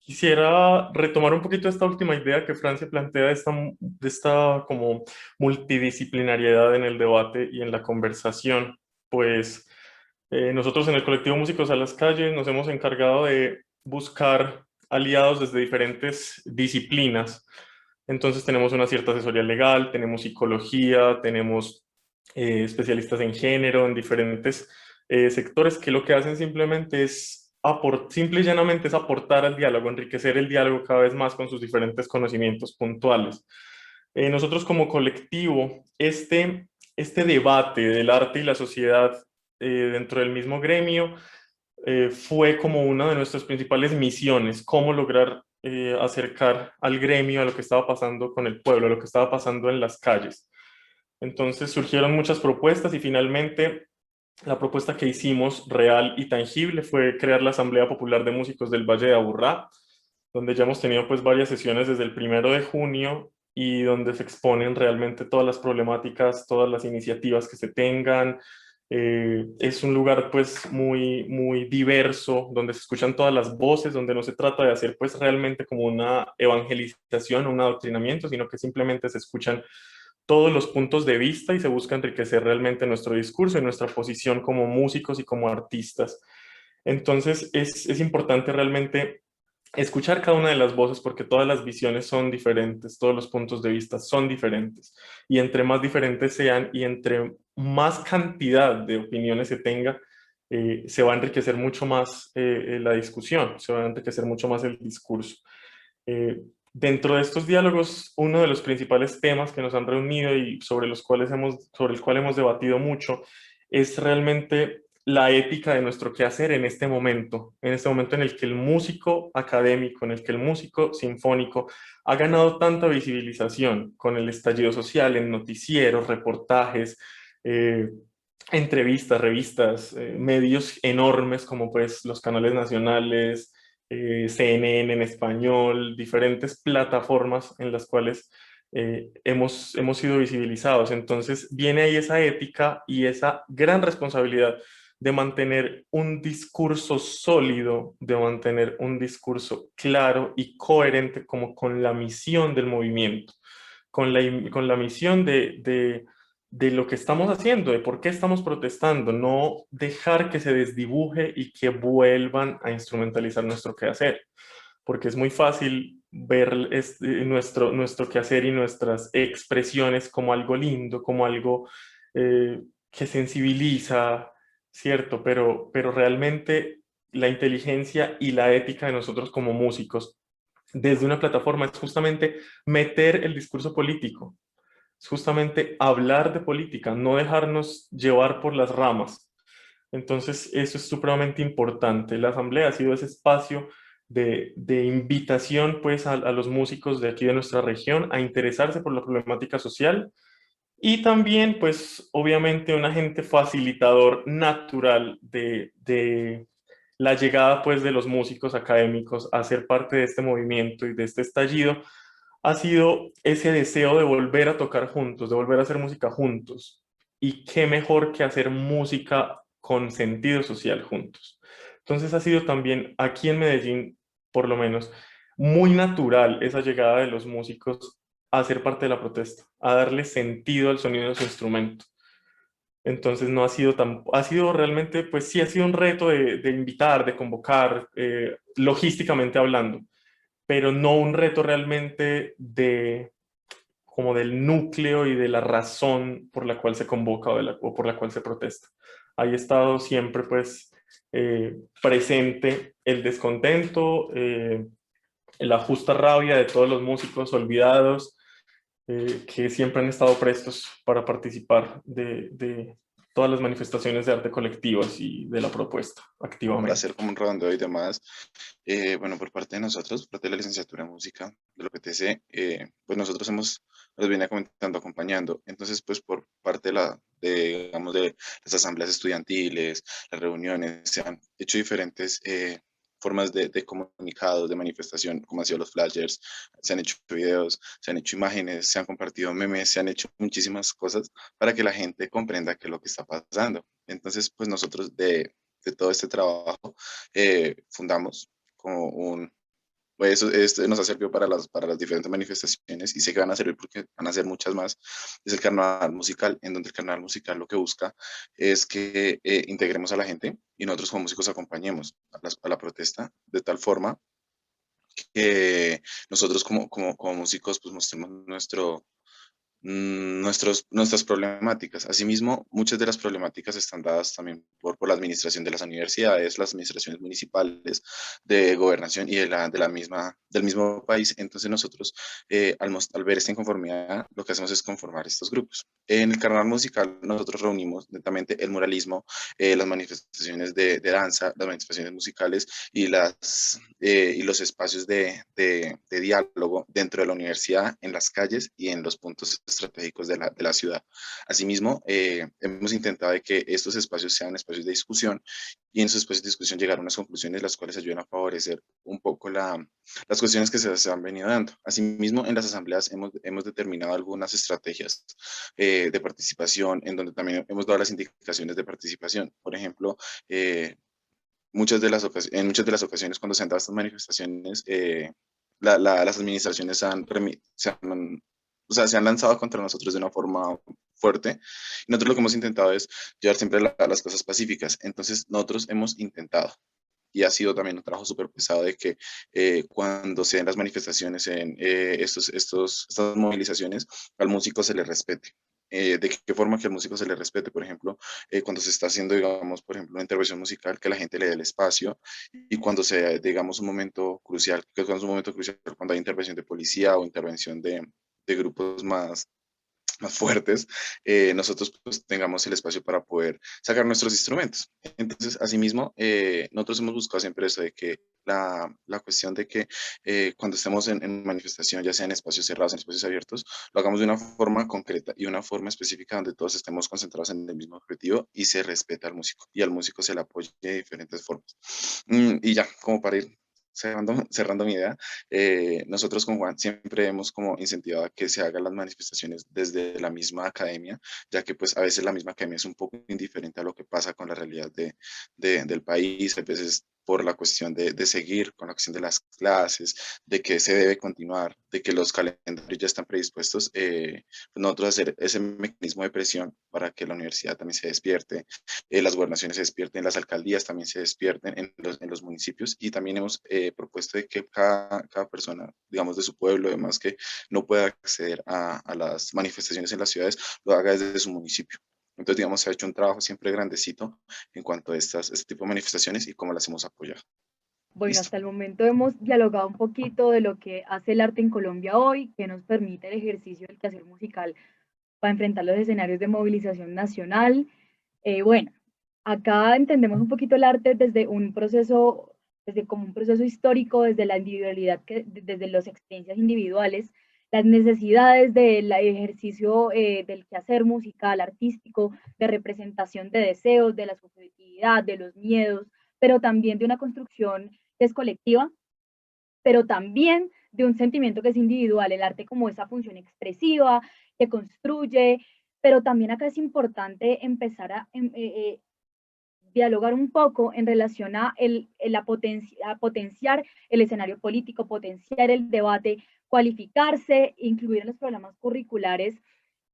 Quisiera retomar un poquito esta última idea que Francia plantea de esta como multidisciplinariedad en el debate y en la conversación. Pues nosotros en el colectivo Músicos a las Calles nos hemos encargado de buscar aliados desde diferentes disciplinas. Entonces tenemos una cierta asesoría legal, tenemos psicología, tenemos especialistas en género, en diferentes sectores que lo que hacen simplemente es simple y llanamente es aportar al diálogo, enriquecer el diálogo cada vez más con sus diferentes conocimientos puntuales. Nosotros como colectivo, este debate del arte y la sociedad dentro del mismo gremio fue como una de nuestras principales misiones, cómo lograr acercar al gremio a lo que estaba pasando con el pueblo, a lo que estaba pasando en las calles. Entonces surgieron muchas propuestas y finalmente la propuesta que hicimos real y tangible fue crear la Asamblea Popular de Músicos del Valle de Aburrá, donde ya hemos tenido pues varias sesiones desde el 1 de junio y donde se exponen realmente todas las problemáticas, todas las iniciativas que se tengan. Es un lugar pues muy diverso, donde se escuchan todas las voces, donde no se trata de hacer pues realmente como una evangelización o un adoctrinamiento, sino que simplemente se escuchan todos los puntos de vista y se busca enriquecer realmente nuestro discurso y nuestra posición como músicos y como artistas. Entonces es importante realmente escuchar cada una de las voces porque todas las visiones son diferentes, todos los puntos de vista son diferentes. Y entre más diferentes sean y entre más cantidad de opiniones se tenga, se va a enriquecer mucho más la discusión, se va a enriquecer mucho más el discurso. Dentro de estos diálogos, uno de los principales temas que nos han reunido y sobre el cual hemos debatido mucho es realmente la ética de nuestro quehacer en este momento en el que el músico académico, en el que el músico sinfónico ha ganado tanta visibilización con el estallido social en noticieros, reportajes, entrevistas, revistas, medios enormes como pues los canales nacionales, CNN en español, diferentes plataformas en las cuales hemos sido visibilizados. Entonces viene ahí esa ética y esa gran responsabilidad de mantener un discurso sólido, de mantener un discurso claro y coherente como con la misión del movimiento, con la misión de lo que estamos haciendo, de por qué estamos protestando, no dejar que se desdibuje y que vuelvan a instrumentalizar nuestro quehacer, porque es muy fácil ver nuestro quehacer y nuestras expresiones como algo lindo, como algo que sensibiliza, ¿cierto? Pero realmente la inteligencia y la ética de nosotros como músicos desde una plataforma es justamente meter el discurso político, es justamente hablar de política, no dejarnos llevar por las ramas. Entonces, eso es supremamente importante. La asamblea ha sido ese espacio de invitación pues, a los músicos de aquí de nuestra región a interesarse por la problemática social y también, pues, obviamente, un agente facilitador natural de la llegada pues, de los músicos académicos a ser parte de este movimiento y de este estallido ha sido ese deseo de volver a tocar juntos, de volver a hacer música juntos. Y qué mejor que hacer música con sentido social juntos. Entonces ha sido también aquí en Medellín, por lo menos, muy natural esa llegada de los músicos a ser parte de la protesta, a darle sentido al sonido de su instrumento. Entonces no ha sido tan, ha sido realmente, pues sí, ha sido un reto de invitar, de convocar, logísticamente hablando, pero no un reto realmente de como del núcleo y de la razón por la cual se convoca o por la cual se protesta. Ahí ha estado siempre pues presente el descontento, la justa rabia de todos los músicos olvidados que siempre han estado prestos para participar de todas las manifestaciones de arte colectivas y de la propuesta Para activamente. hacer como un redondeo y demás, bueno, por parte de nosotros, por parte de la licenciatura en música de la UPTC, pues nosotros nos viene comentando, acompañando. Entonces, pues por parte digamos, de las asambleas estudiantiles, las reuniones, se han hecho diferentes formas de comunicados, de manifestación, como han sido los flyers, se han hecho videos, se han hecho imágenes, se han compartido memes, se han hecho muchísimas cosas para que la gente comprenda qué es lo que está pasando. Entonces, pues nosotros de todo este trabajo fundamos como pues eso esto nos ha servido para las diferentes manifestaciones y sé que van a servir porque van a ser muchas más. Es el carnaval musical, en donde el carnaval musical lo que busca es que integremos a la gente y nosotros como músicos acompañemos a la protesta de tal forma que nosotros como músicos pues mostremos nuestras problemáticas. Asimismo, muchas de las problemáticas están dadas también por la administración de las universidades, las administraciones municipales, de gobernación y del mismo país. Entonces nosotros, al ver esta inconformidad, lo que hacemos es conformar estos grupos. En el carnaval musical nosotros reunimos netamente el muralismo, las manifestaciones de danza, las manifestaciones musicales y los espacios de diálogo dentro de la universidad, en las calles y en los puntos estratégicos de la ciudad. Asimismo, hemos intentado de que estos espacios sean espacios de discusión y en esos espacios de discusión llegar a unas conclusiones las cuales ayudan a favorecer un poco las cuestiones que se han venido dando. Asimismo, en las asambleas hemos determinado algunas estrategias de participación en donde también hemos dado las indicaciones de participación. Por ejemplo, en muchas de las ocasiones cuando se han dado estas manifestaciones, las administraciones se han lanzado contra nosotros de una forma fuerte. Y nosotros lo que hemos intentado es llevar siempre las cosas pacíficas. Entonces, nosotros hemos intentado, y ha sido también un trabajo súper pesado de que cuando se den las manifestaciones en estas movilizaciones, al músico se le respete. De qué forma que al músico se le respete, por ejemplo, cuando se está haciendo, digamos, por ejemplo, una intervención musical, que la gente le dé el espacio, y cuando sea, digamos, un momento crucial, que es un momento crucial cuando hay intervención de policía o intervención de grupos más fuertes, nosotros pues tengamos el espacio para poder sacar nuestros instrumentos. Entonces, asimismo, nosotros hemos buscado siempre eso de que la cuestión de que cuando estemos en manifestación, ya sea en espacios cerrados, en espacios abiertos, lo hagamos de una forma concreta y una forma específica donde todos estemos concentrados en el mismo objetivo y se respeta al músico y al músico se le apoye de diferentes formas. Y ya, como para ir cerrando mi idea, nosotros con Juan siempre hemos como incentivado a que se hagan las manifestaciones desde la misma academia, ya que pues a veces la misma academia es un poco indiferente a lo que pasa con la realidad del país, a veces por la cuestión de seguir con la cuestión de las clases, de que se debe continuar, de que los calendarios ya están predispuestos, pues nosotros hacer ese mecanismo de presión para que la universidad también se despierte, las gobernaciones se despierten, las alcaldías también se despierten en los municipios y también hemos propuesto de que cada persona, digamos, de su pueblo, además que no pueda acceder a las manifestaciones en las ciudades, lo haga desde su municipio. Entonces, digamos, se ha hecho un trabajo siempre grandecito en cuanto a este tipo de manifestaciones y cómo las hemos apoyado. Bueno, Listo. hasta el momento hemos dialogado un poquito de lo que hace el arte en Colombia hoy, que nos permite el ejercicio del quehacer musical para enfrentar los escenarios de movilización nacional. Bueno, acá entendemos un poquito el arte desde un proceso, desde como un proceso histórico, desde la individualidad, desde las experiencias individuales, las necesidades del ejercicio del quehacer musical, artístico, de representación de deseos, de la subjetividad, de los miedos, pero también de una construcción que es colectiva, pero también de un sentimiento que es individual, el arte como esa función expresiva, que construye, pero también acá es importante empezar a dialogar un poco en relación a, a potenciar el escenario político, potenciar el debate, cualificarse, incluir en los programas curriculares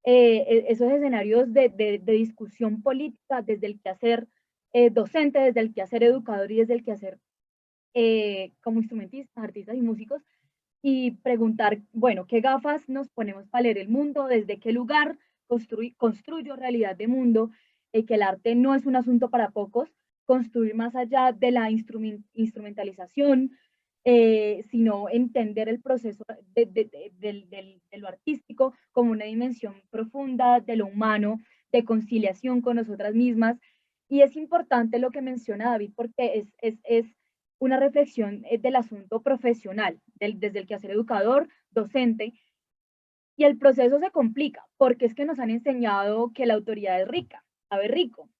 esos escenarios de discusión política desde el quehacer docente, desde el quehacer educador y desde el quehacer como instrumentistas, artistas y músicos, y preguntar, bueno, ¿qué gafas nos ponemos para leer el mundo? ¿Desde qué lugar construyo realidad de mundo? Que el arte no es un asunto para pocos, construir más allá de la instrumentalización, sino entender el proceso de lo artístico como una dimensión profunda de lo humano, de conciliación con nosotras mismas. Y es importante lo que menciona David porque es una reflexión del asunto profesional, desde el quehacer educador, docente, y el proceso se complica, porque es que nos han enseñado que la autoridad es rica, sabe rico,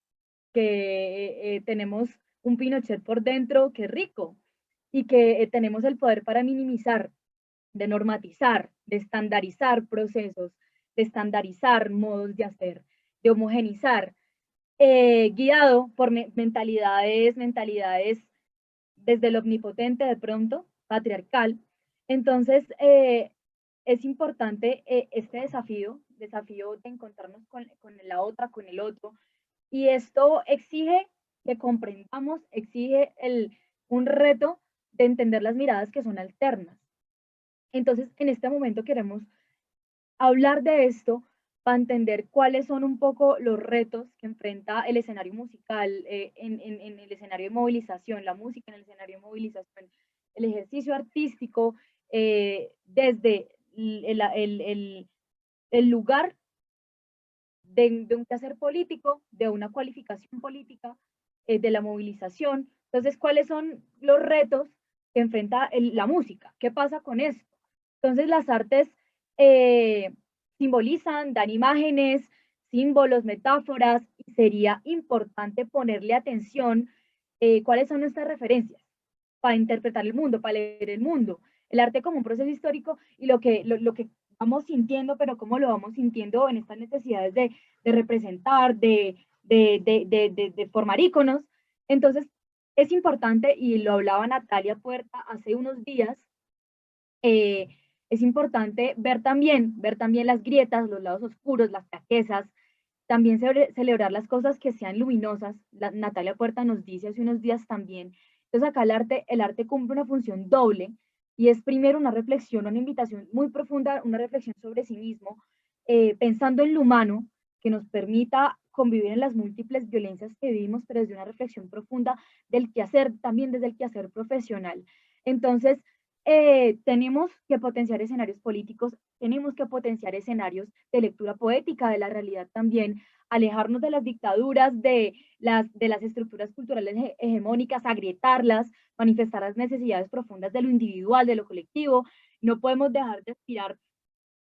que tenemos un Pinochet por dentro que es rico, y que tenemos el poder para minimizar, de normatizar, de estandarizar procesos, de estandarizar modos de hacer, de homogenizar, guiado por mentalidades desde el omnipotente de pronto, patriarcal. Entonces, es importante este desafío de encontrarnos con la otra, con el otro, y esto exige que comprendamos, exige un reto de entender las miradas que son alternas. Entonces, en este momento queremos hablar de esto para entender cuáles son un poco los retos que enfrenta el escenario musical en el escenario de movilización, la música en el escenario de movilización, el ejercicio artístico desde el lugar de un quehacer político, de una cualificación política, de la movilización. Entonces, ¿cuáles son los retos que enfrenta la música? ¿Qué pasa con esto? Entonces, las artes simbolizan, dan imágenes, símbolos, metáforas, y sería importante ponerle atención cuáles son nuestras referencias para interpretar el mundo, para leer el mundo. El arte como un proceso histórico y lo que vamos sintiendo, pero cómo lo vamos sintiendo en estas necesidades de representar, de formar íconos. Entonces, es importante, y lo hablaba Natalia Puerta hace unos días, es importante ver también las grietas, los lados oscuros, las flaquezas, también celebrar las cosas que sean luminosas. Natalia Puerta nos dice hace unos días también. Entonces acá el arte cumple una función doble, y es primero una reflexión, una invitación muy profunda, una reflexión sobre sí mismo, pensando en lo humano, que nos permita convivir en las múltiples violencias que vivimos, pero desde una reflexión profunda del quehacer, también desde el quehacer profesional. Entonces, tenemos que potenciar escenarios políticos, tenemos que potenciar escenarios de lectura poética de la realidad también, alejarnos de las dictaduras, de las estructuras culturales hegemónicas, agrietarlas, manifestar las necesidades profundas de lo individual, de lo colectivo. No podemos dejar de aspirar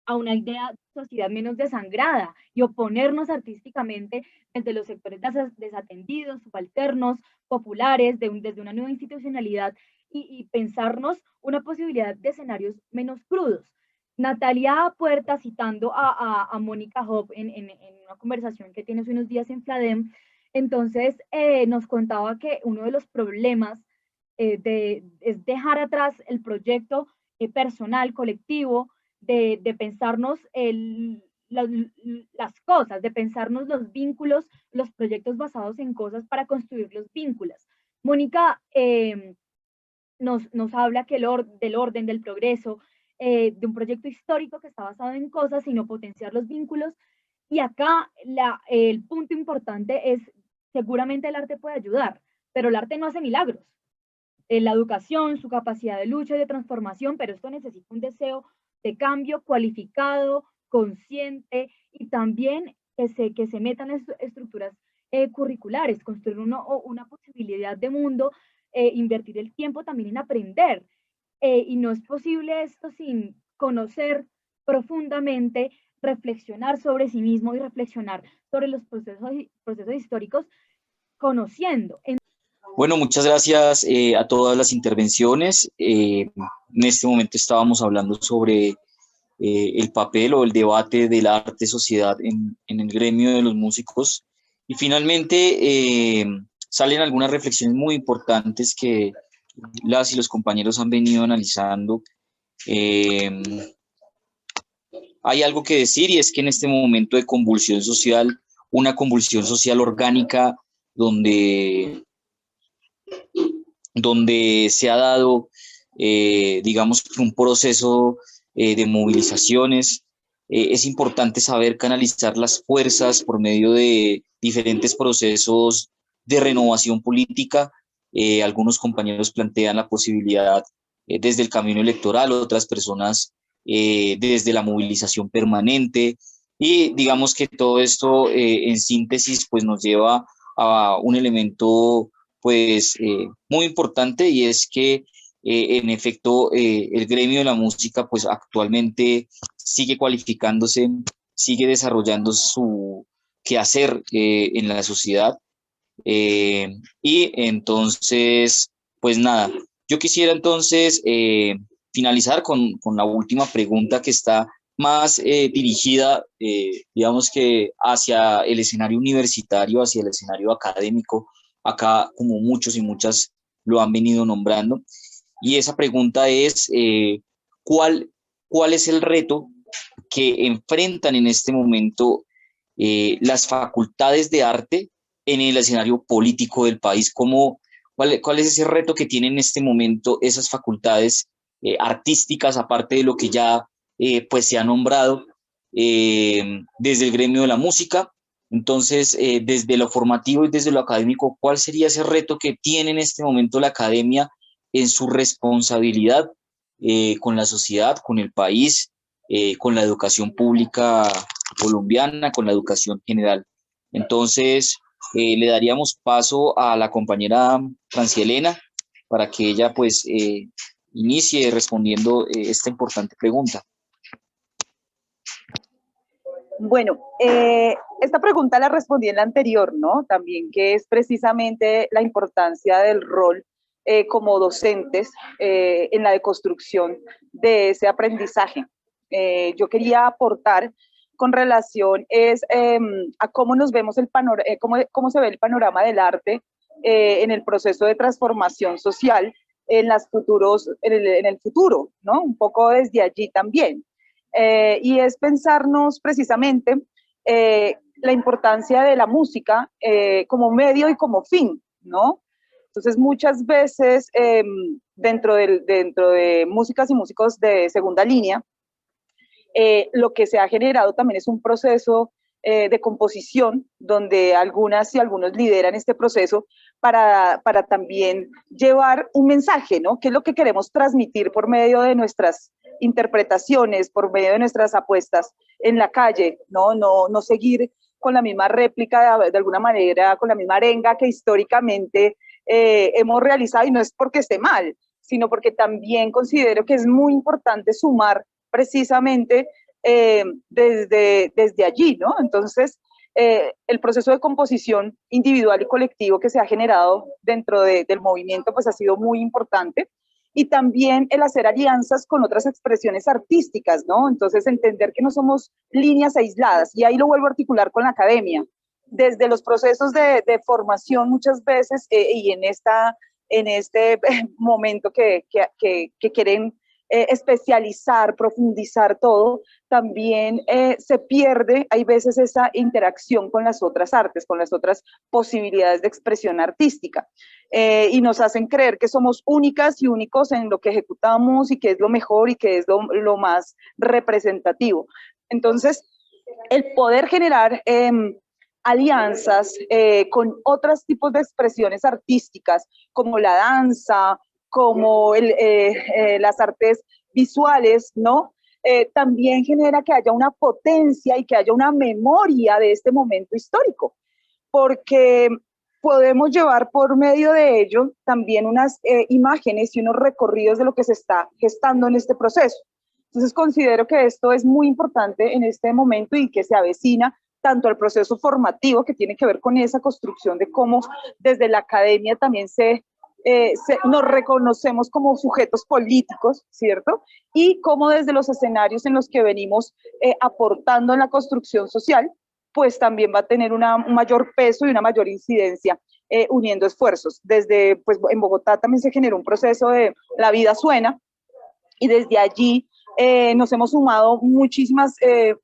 a una idea de sociedad menos desangrada y oponernos artísticamente desde los sectores desatendidos, subalternos, populares, desde una nueva institucionalidad y pensarnos una posibilidad de escenarios menos crudos. Natalia Puerta, citando a Mónica Hopp en una conversación que tiene hace unos días en Fladem, entonces nos contaba que uno de los problemas es dejar atrás el proyecto personal, colectivo, de pensarnos las cosas, de pensarnos los vínculos, los proyectos basados en cosas para construir los vínculos. Mónica nos habla que del orden, del progreso, de un proyecto histórico que está basado en cosas, sino potenciar los vínculos. Y acá el punto importante es, seguramente el arte puede ayudar, pero el arte no hace milagros. la educación, su capacidad de lucha y de transformación, pero esto necesita un deseo de cambio cualificado, consciente, y también que se metan en estructuras curriculares, construir una posibilidad de mundo, invertir el tiempo también en aprender. Y no es posible esto sin conocer profundamente, reflexionar sobre sí mismo y reflexionar sobre los procesos históricos, conociendo. Bueno, muchas gracias a todas las intervenciones. En este momento estábamos hablando sobre el papel o el debate del arte-sociedad en el gremio de los músicos. Y finalmente salen algunas reflexiones muy importantes que las y los compañeros han venido analizando. Hay algo que decir, y es que en este momento de convulsión social, una convulsión social orgánica donde se ha dado, digamos, un proceso de movilizaciones. Es importante saber canalizar las fuerzas por medio de diferentes procesos de renovación política. Algunos compañeros plantean la posibilidad desde el camino electoral, otras personas desde la movilización permanente, y digamos que todo esto en síntesis pues nos lleva a un elemento pues muy importante, y es que en efecto el gremio de la música pues actualmente sigue cualificándose, sigue desarrollando su quehacer en la sociedad, y entonces pues nada, yo quisiera entonces finalizar con la última pregunta, que está más dirigida, digamos que hacia el escenario universitario, hacia el escenario académico, acá como muchos y muchas lo han venido nombrando. Y esa pregunta es, ¿cuál es el reto que enfrentan en este momento las facultades de arte en el escenario político del país? ¿Cuál es ese reto que tienen en este momento esas facultades artísticas, aparte de lo que ya pues se ha nombrado desde el gremio de la música? Entonces, desde lo formativo y desde lo académico, ¿cuál sería ese reto que tiene en este momento la academia en su responsabilidad con la sociedad, con el país, con la educación pública colombiana, con la educación general? Entonces, le daríamos paso a la compañera Francielena para que ella pues inicie respondiendo esta importante pregunta. Bueno, esta pregunta la respondí en la anterior, ¿no? También, que es precisamente la importancia del rol como docentes en la deconstrucción de ese aprendizaje. Yo quería aportar con relación a cómo nos vemos cómo se ve el panorama del arte en el proceso de transformación social en el futuro, ¿no? Un poco desde allí también. Y es pensarnos precisamente la importancia de la música como medio y como fin, ¿no? Entonces, muchas veces dentro de músicas y músicos de segunda línea, lo que se ha generado también es un proceso de composición, donde algunas y algunos lideran este proceso para también llevar un mensaje, ¿no? ¿Qué es lo que queremos transmitir por medio de nuestras interpretaciones, por medio de nuestras apuestas en la calle, ¿no? No seguir con la misma réplica, de alguna manera, con la misma arenga que históricamente hemos realizado, y no es porque esté mal, sino porque también considero que es muy importante sumar precisamente desde allí, ¿no? Entonces, el proceso de composición individual y colectivo que se ha generado dentro del movimiento, pues ha sido muy importante. Y también el hacer alianzas con otras expresiones artísticas, ¿no? Entonces, entender que no somos líneas aisladas, y ahí lo vuelvo a articular con la academia. Desde los procesos de formación muchas veces, y en este momento que quieren especializar, profundizar todo, también se pierde, hay veces, esa interacción con las otras artes, con las otras posibilidades de expresión artística, y nos hacen creer que somos únicas y únicos en lo que ejecutamos, y que es lo mejor y que es lo más representativo. Entonces, el poder generar alianzas con otros tipos de expresiones artísticas, como la danza, como las artes visuales, ¿no? También genera que haya una potencia y que haya una memoria de este momento histórico, porque podemos llevar por medio de ello también unas imágenes y unos recorridos de lo que se está gestando en este proceso. Entonces considero que esto es muy importante en este momento y que se avecina tanto al proceso formativo que tiene que ver con esa construcción de cómo desde la academia también nos reconocemos como sujetos políticos, ¿cierto? Y cómo desde los escenarios en los que venimos aportando en la construcción social, pues también va a tener un mayor peso y una mayor incidencia uniendo esfuerzos. Desde, pues en Bogotá también se generó un proceso de La Vida Suena, y desde allí nos hemos sumado muchísimos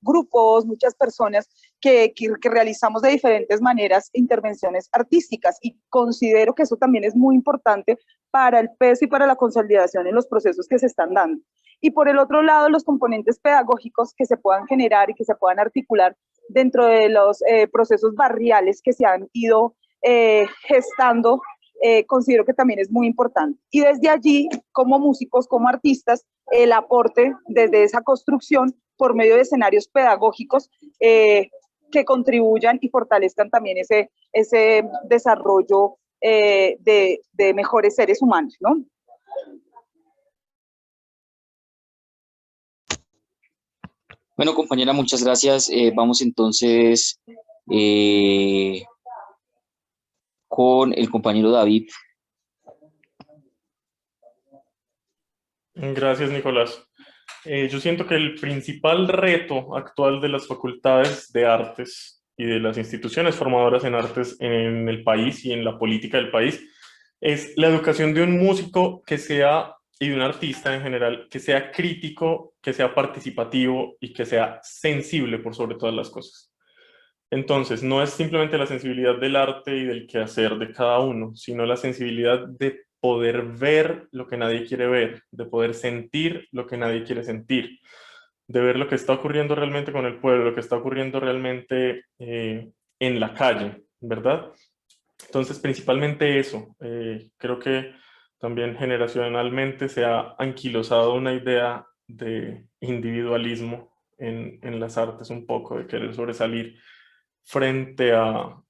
grupos, muchas personas que realizamos de diferentes maneras intervenciones artísticas, y considero que eso también es muy importante para el peso y para la consolidación en los procesos que se están dando. Y por el otro lado, los componentes pedagógicos que se puedan generar y que se puedan articular dentro de los procesos barriales que se han ido gestando, considero que también es muy importante. Y desde allí, como músicos, como artistas, el aporte desde esa construcción por medio de escenarios pedagógicos que contribuyan y fortalezcan también ese desarrollo de mejores seres humanos, ¿no? Bueno, compañera, muchas gracias. Vamos entonces con el compañero David. Gracias, Nicolás. Yo siento que el principal reto actual de las facultades de artes y de las instituciones formadoras en artes en el país y en la política del país es la educación de un músico que sea, y de un artista en general, que sea crítico, que sea participativo y que sea sensible por sobre todas las cosas. Entonces, no es simplemente la sensibilidad del arte y del quehacer de cada uno, sino la sensibilidad de poder ver lo que nadie quiere ver, de poder sentir lo que nadie quiere sentir, de ver lo que está ocurriendo realmente con el pueblo, lo que está ocurriendo realmente en la calle, ¿verdad? Entonces, principalmente eso. Creo que también generacionalmente se ha anquilosado una idea de individualismo en las artes un poco, de querer sobresalir frente a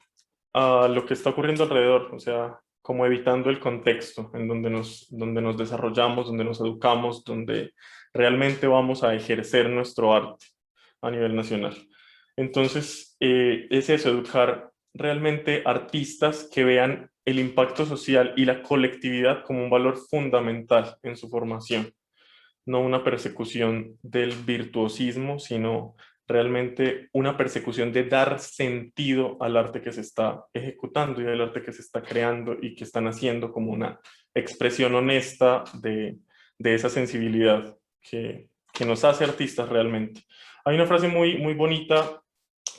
lo que está ocurriendo alrededor, o sea, como evitando el contexto en donde nos desarrollamos, donde nos educamos, donde realmente vamos a ejercer nuestro arte a nivel nacional. Entonces, es eso, educar realmente artistas que vean el impacto social y la colectividad como un valor fundamental en su formación, no una persecución del virtuosismo, sino realmente una persecución de dar sentido al arte que se está ejecutando y al arte que se está creando y que están haciendo como una expresión honesta de esa sensibilidad que nos hace artistas realmente. Hay una frase muy, muy bonita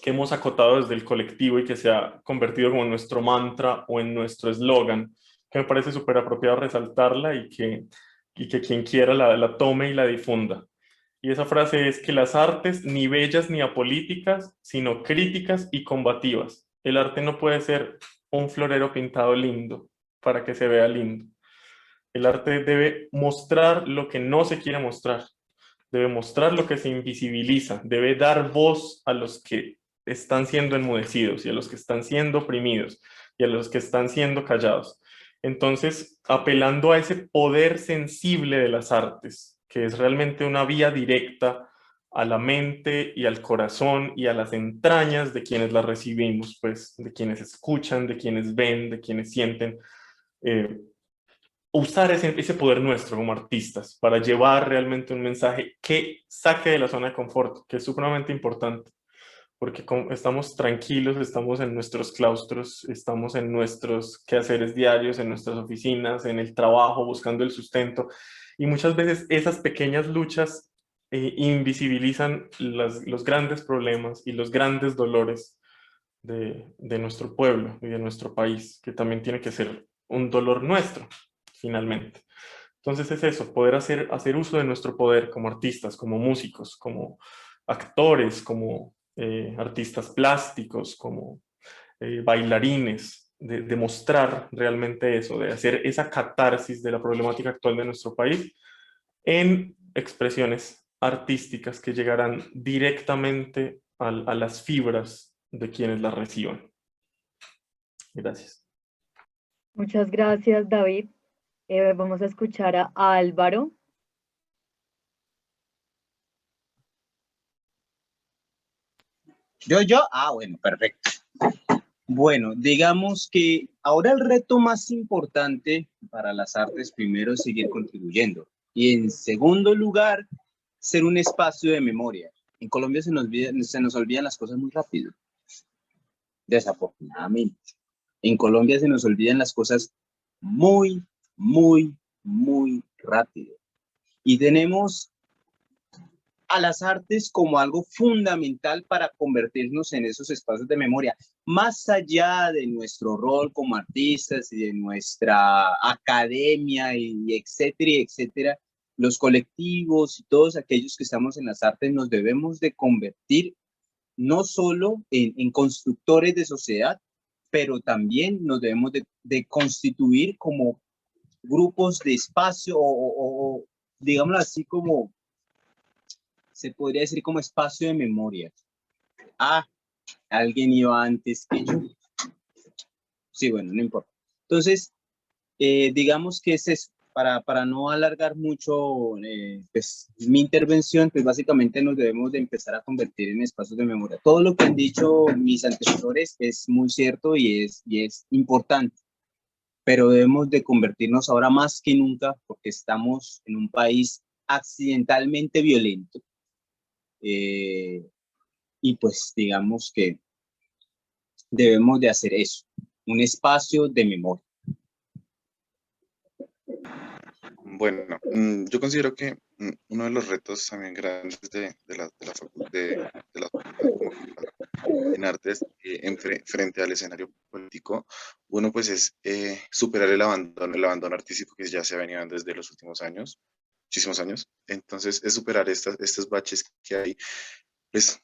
que hemos acotado desde el colectivo y que se ha convertido como en nuestro mantra o en nuestro eslogan, que me parece súper apropiado resaltarla y que quien quiera la tome y la difunda. Y esa frase es que las artes ni bellas ni apolíticas, sino críticas y combativas. El arte no puede ser un florero pintado lindo para que se vea lindo. El arte debe mostrar lo que no se quiere mostrar, debe mostrar lo que se invisibiliza, debe dar voz a los que están siendo enmudecidos y a los que están siendo oprimidos y a los que están siendo callados. Entonces, apelando a ese poder sensible de las artes, que es realmente una vía directa a la mente y al corazón y a las entrañas de quienes la recibimos, pues de quienes escuchan, de quienes ven, de quienes sienten, usar ese poder nuestro como artistas para llevar realmente un mensaje que saque de la zona de confort, que es supremamente importante, porque estamos tranquilos, estamos en nuestros claustros, estamos en nuestros quehaceres diarios, en nuestras oficinas, en el trabajo, buscando el sustento, y muchas veces esas pequeñas luchas invisibilizan los grandes problemas y los grandes dolores de nuestro pueblo y de nuestro país, que también tiene que ser un dolor nuestro, finalmente. Entonces es eso, poder hacer uso de nuestro poder como artistas, como músicos, como actores, como artistas plásticos, como bailarines, de mostrar realmente eso, de hacer esa catarsis de la problemática actual de nuestro país en expresiones artísticas que llegarán directamente a las fibras de quienes las reciban. Gracias. Muchas gracias, David. Vamos a escuchar a Álvaro. Bueno, perfecto. Bueno, digamos que ahora el reto más importante para las artes, primero, es seguir contribuyendo. Y en segundo lugar, ser un espacio de memoria. En Colombia se nos olvidan las cosas muy rápido. Desafortunadamente. En Colombia se nos olvidan las cosas muy, muy, muy rápido. Y tenemos a las artes como algo fundamental para convertirnos en esos espacios de memoria, más allá de nuestro rol como artistas y de nuestra academia y etcétera, etcétera. Los colectivos y todos aquellos que estamos en las artes nos debemos de convertir no solo en constructores de sociedad, pero también nos debemos de constituir como grupos de espacio o digámoslo así, como se podría decir como espacio de memoria. Alguien iba antes que yo. Sí, bueno, no importa. Entonces, digamos que es eso. Para no alargar mucho pues, mi intervención, pues básicamente nos debemos de empezar a convertir en espacios de memoria. Todo lo que han dicho mis antecesores es muy cierto y es importante, pero debemos de convertirnos ahora más que nunca, porque estamos en un país accidentalmente violento. Y pues digamos que debemos de hacer eso, un espacio de memoria. Bueno, yo considero que uno de los retos también grandes de la facultad en artes frente al escenario político, uno pues es superar el abandono artístico que ya se ha venido dando desde los últimos años, muchísimos años. Entonces es superar estos baches que hay, pues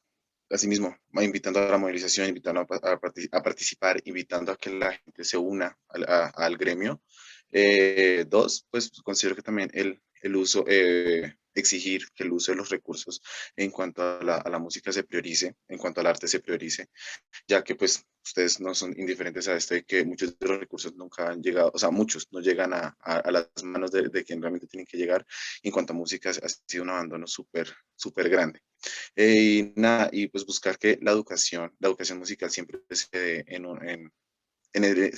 asimismo, invitando a la movilización, invitando a participar, invitando a que la gente se una al gremio. Dos, pues considero que también el uso, exigir que el uso de los recursos en cuanto a la música se priorice, en cuanto al arte se priorice, ya que pues ustedes no son indiferentes a esto de que muchos de los recursos nunca han llegado, o sea, muchos no llegan a las manos de quien realmente tienen que llegar. En cuanto a música, ha sido un abandono súper grande. Y nada, y pues buscar que la educación musical siempre se dé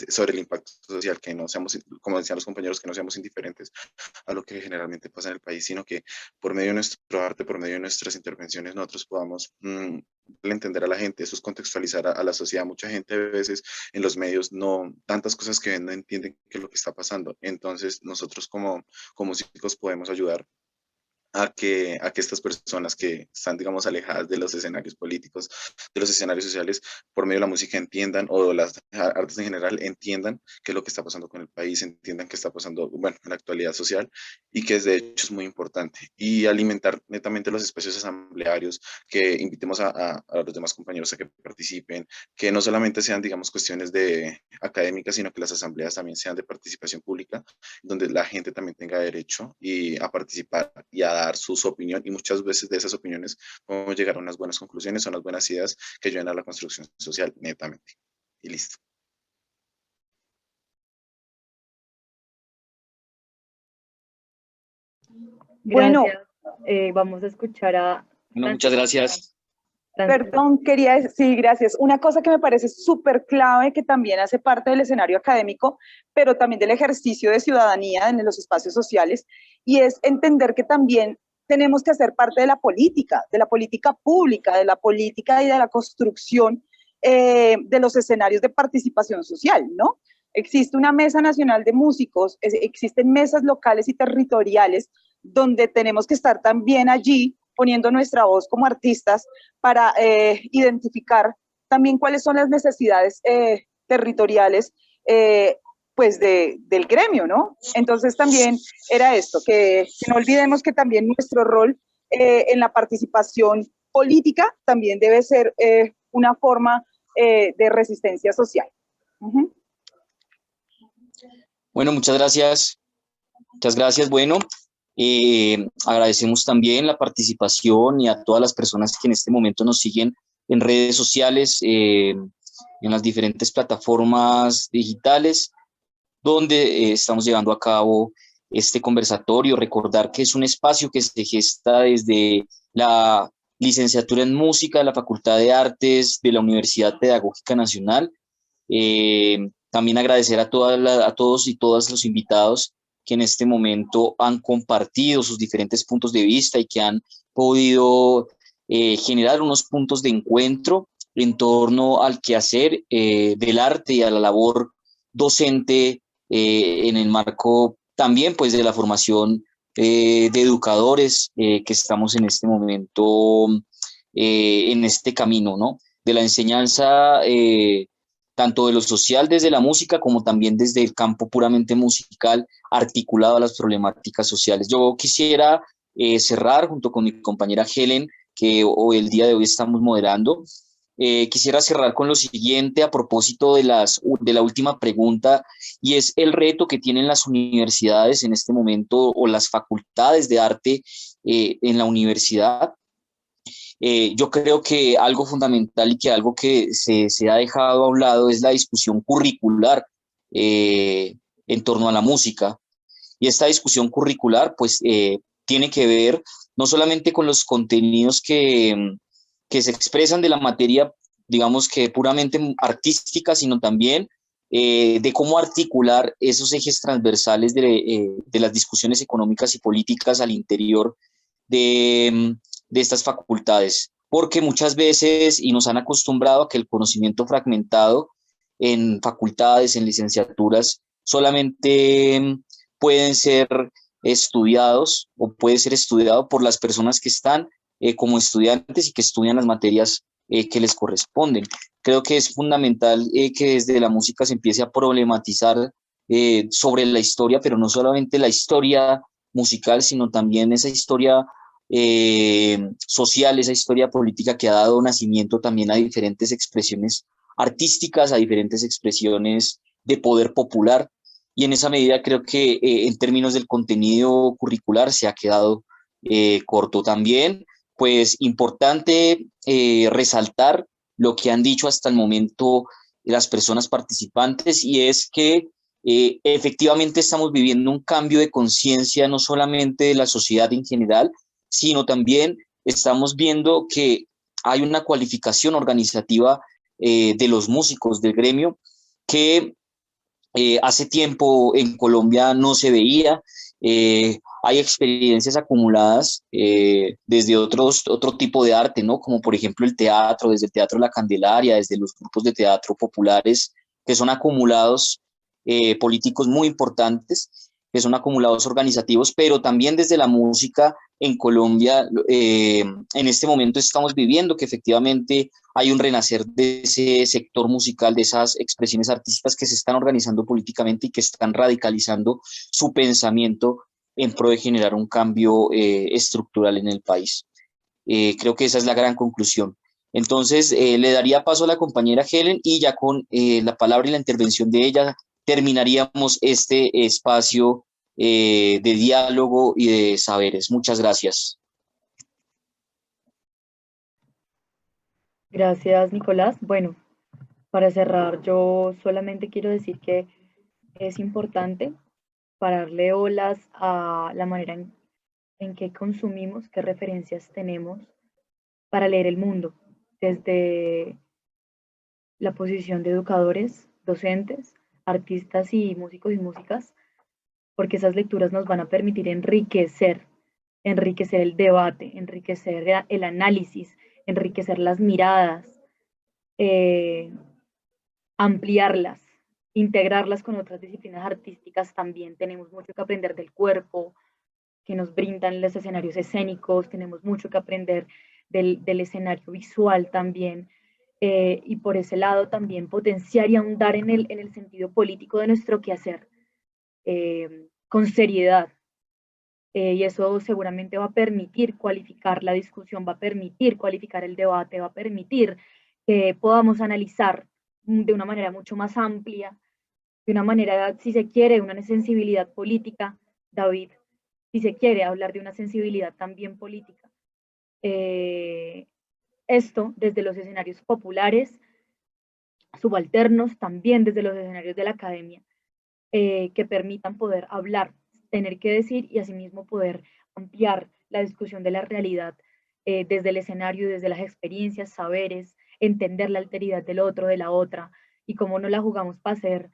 sobre el impacto social, que no seamos, como decían los compañeros, que no seamos indiferentes a lo que generalmente pasa en el país, sino que por medio de nuestro arte, por medio de nuestras intervenciones, nosotros podamos entender a la gente, eso es contextualizar a la sociedad. Mucha gente a veces en los medios, tantas cosas que ven, no entienden qué es lo que está pasando. Entonces nosotros como músicos podemos ayudar a que estas personas que están, digamos, alejadas de los escenarios políticos, de los escenarios sociales, por medio de la música entiendan, o las artes en general entiendan qué es lo que está pasando con el país, entiendan qué está pasando, bueno, en la actualidad social, y que de hecho es muy importante. Y alimentar netamente los espacios asamblearios, que invitemos a los demás compañeros a que participen, que no solamente sean, digamos, cuestiones académicas, sino que las asambleas también sean de participación pública, donde la gente también tenga derecho a participar y a dar su opinión, y muchas veces de esas opiniones podemos llegar a unas buenas conclusiones, a unas buenas ideas que ayuden a la construcción social netamente. Y listo. Bueno, vamos a escuchar a... Bueno, muchas gracias. Perdón, quería decir, sí, gracias. Una cosa que me parece súper clave, que también hace parte del escenario académico, pero también del ejercicio de ciudadanía en los espacios sociales, y es entender que también tenemos que hacer parte de la política pública, de la política y de la construcción de los escenarios de participación social, ¿no? Existe una mesa nacional de músicos, existen mesas locales y territoriales donde tenemos que estar también allí poniendo nuestra voz como artistas para identificar también cuáles son las necesidades territoriales pues del gremio, ¿no? Entonces también era esto, que no olvidemos que también nuestro rol en la participación política también debe ser una forma de resistencia social. Bueno, muchas gracias. Muchas gracias. Bueno, agradecemos también la participación y a todas las personas que en este momento nos siguen en redes sociales, en las diferentes plataformas digitales, donde estamos llevando a cabo este conversatorio. Recordar que es un espacio que se gesta desde la licenciatura en música de la Facultad de Artes de la Universidad Pedagógica Nacional. También agradecer a todos y todas los invitados que en este momento han compartido sus diferentes puntos de vista y que han podido generar unos puntos de encuentro en torno al quehacer del arte y a la labor docente en el marco también pues de la formación de educadores que estamos en este momento en este camino, ¿no? De la enseñanza tanto de lo social desde la música como también desde el campo puramente musical articulado a las problemáticas sociales. Yo quisiera cerrar junto con mi compañera Helen, que hoy, el día de hoy estamos moderando. Quisiera cerrar con lo siguiente a propósito de la última pregunta, y es el reto que tienen las universidades en este momento o las facultades de arte en la universidad. Yo creo que algo fundamental y que algo que se ha dejado a un lado es la discusión curricular en torno a la música. Y esta discusión curricular pues tiene que ver no solamente con los contenidos que se expresan de la materia, digamos que puramente artística, sino también de cómo articular esos ejes transversales de las discusiones económicas y políticas al interior de estas facultades, porque muchas veces, y nos han acostumbrado a que el conocimiento fragmentado en facultades, en licenciaturas, solamente pueden ser estudiados o puede ser estudiado por las personas que están como estudiantes y que estudian las materias que les corresponden. Creo que es fundamental que desde la música se empiece a problematizar sobre la historia, pero no solamente la historia musical, sino también esa historia social, esa historia política que ha dado nacimiento también a diferentes expresiones artísticas, a diferentes expresiones de poder popular. Y en esa medida creo que en términos del contenido curricular se ha quedado corto. También, pues importante resaltar lo que han dicho hasta el momento las personas participantes, y es que efectivamente estamos viviendo un cambio de conciencia no solamente de la sociedad en general, sino también estamos viendo que hay una cualificación organizativa de los músicos del gremio que hace tiempo en Colombia no se veía. Hay experiencias acumuladas desde otro tipo de arte, ¿no? Como por ejemplo el teatro, desde el Teatro La Candelaria, desde los grupos de teatro populares, que son acumulados políticos muy importantes, que son acumulados organizativos, pero también desde la música en Colombia, en este momento estamos viviendo que efectivamente hay un renacer de ese sector musical, de esas expresiones artísticas que se están organizando políticamente y que están radicalizando su pensamiento en pro de generar un cambio estructural en el país. Creo que esa es la gran conclusión. Entonces, le daría paso a la compañera Helen y ya con la palabra y la intervención de ella terminaríamos este espacio de diálogo y de saberes. Muchas gracias. Gracias, Nicolás. Bueno, para cerrar, yo solamente quiero decir que es importante pararle olas a la manera en que consumimos, qué referencias tenemos para leer el mundo, desde la posición de educadores, docentes, artistas y músicos y músicas, porque esas lecturas nos van a permitir enriquecer el debate, enriquecer el análisis, enriquecer las miradas, eh, ampliarlas, integrarlas con otras disciplinas artísticas. También tenemos mucho que aprender del cuerpo, que nos brindan los escenarios escénicos, tenemos mucho que aprender del escenario visual también, y por ese lado también potenciar y ahondar en el sentido político de nuestro quehacer, con seriedad. Y eso seguramente va a permitir cualificar la discusión, va a permitir cualificar el debate, va a permitir que podamos analizar de una manera mucho más amplia de una manera, si se quiere, una sensibilidad política, David, si se quiere hablar de una sensibilidad también política. Esto desde los escenarios populares, subalternos, también desde los escenarios de la academia, que permitan poder hablar, tener que decir y asimismo poder ampliar la discusión de la realidad desde el escenario, desde las experiencias, saberes, entender la alteridad del otro, de la otra, y cómo no la jugamos para ser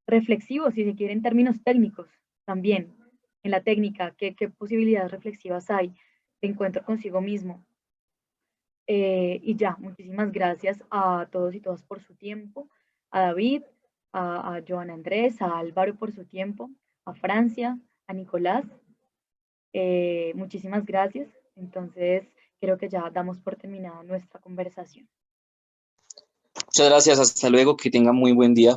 reflexivos, si se quiere, en términos técnicos también, en la técnica, qué posibilidades reflexivas hay de encuentro consigo mismo. Y ya, muchísimas gracias a todos y todas por su tiempo, a David, a Joana Andrés, a Álvaro por su tiempo, a Francia, a Nicolás. Muchísimas gracias. Entonces, creo que ya damos por terminada nuestra conversación. Muchas gracias, hasta luego, que tengan muy buen día.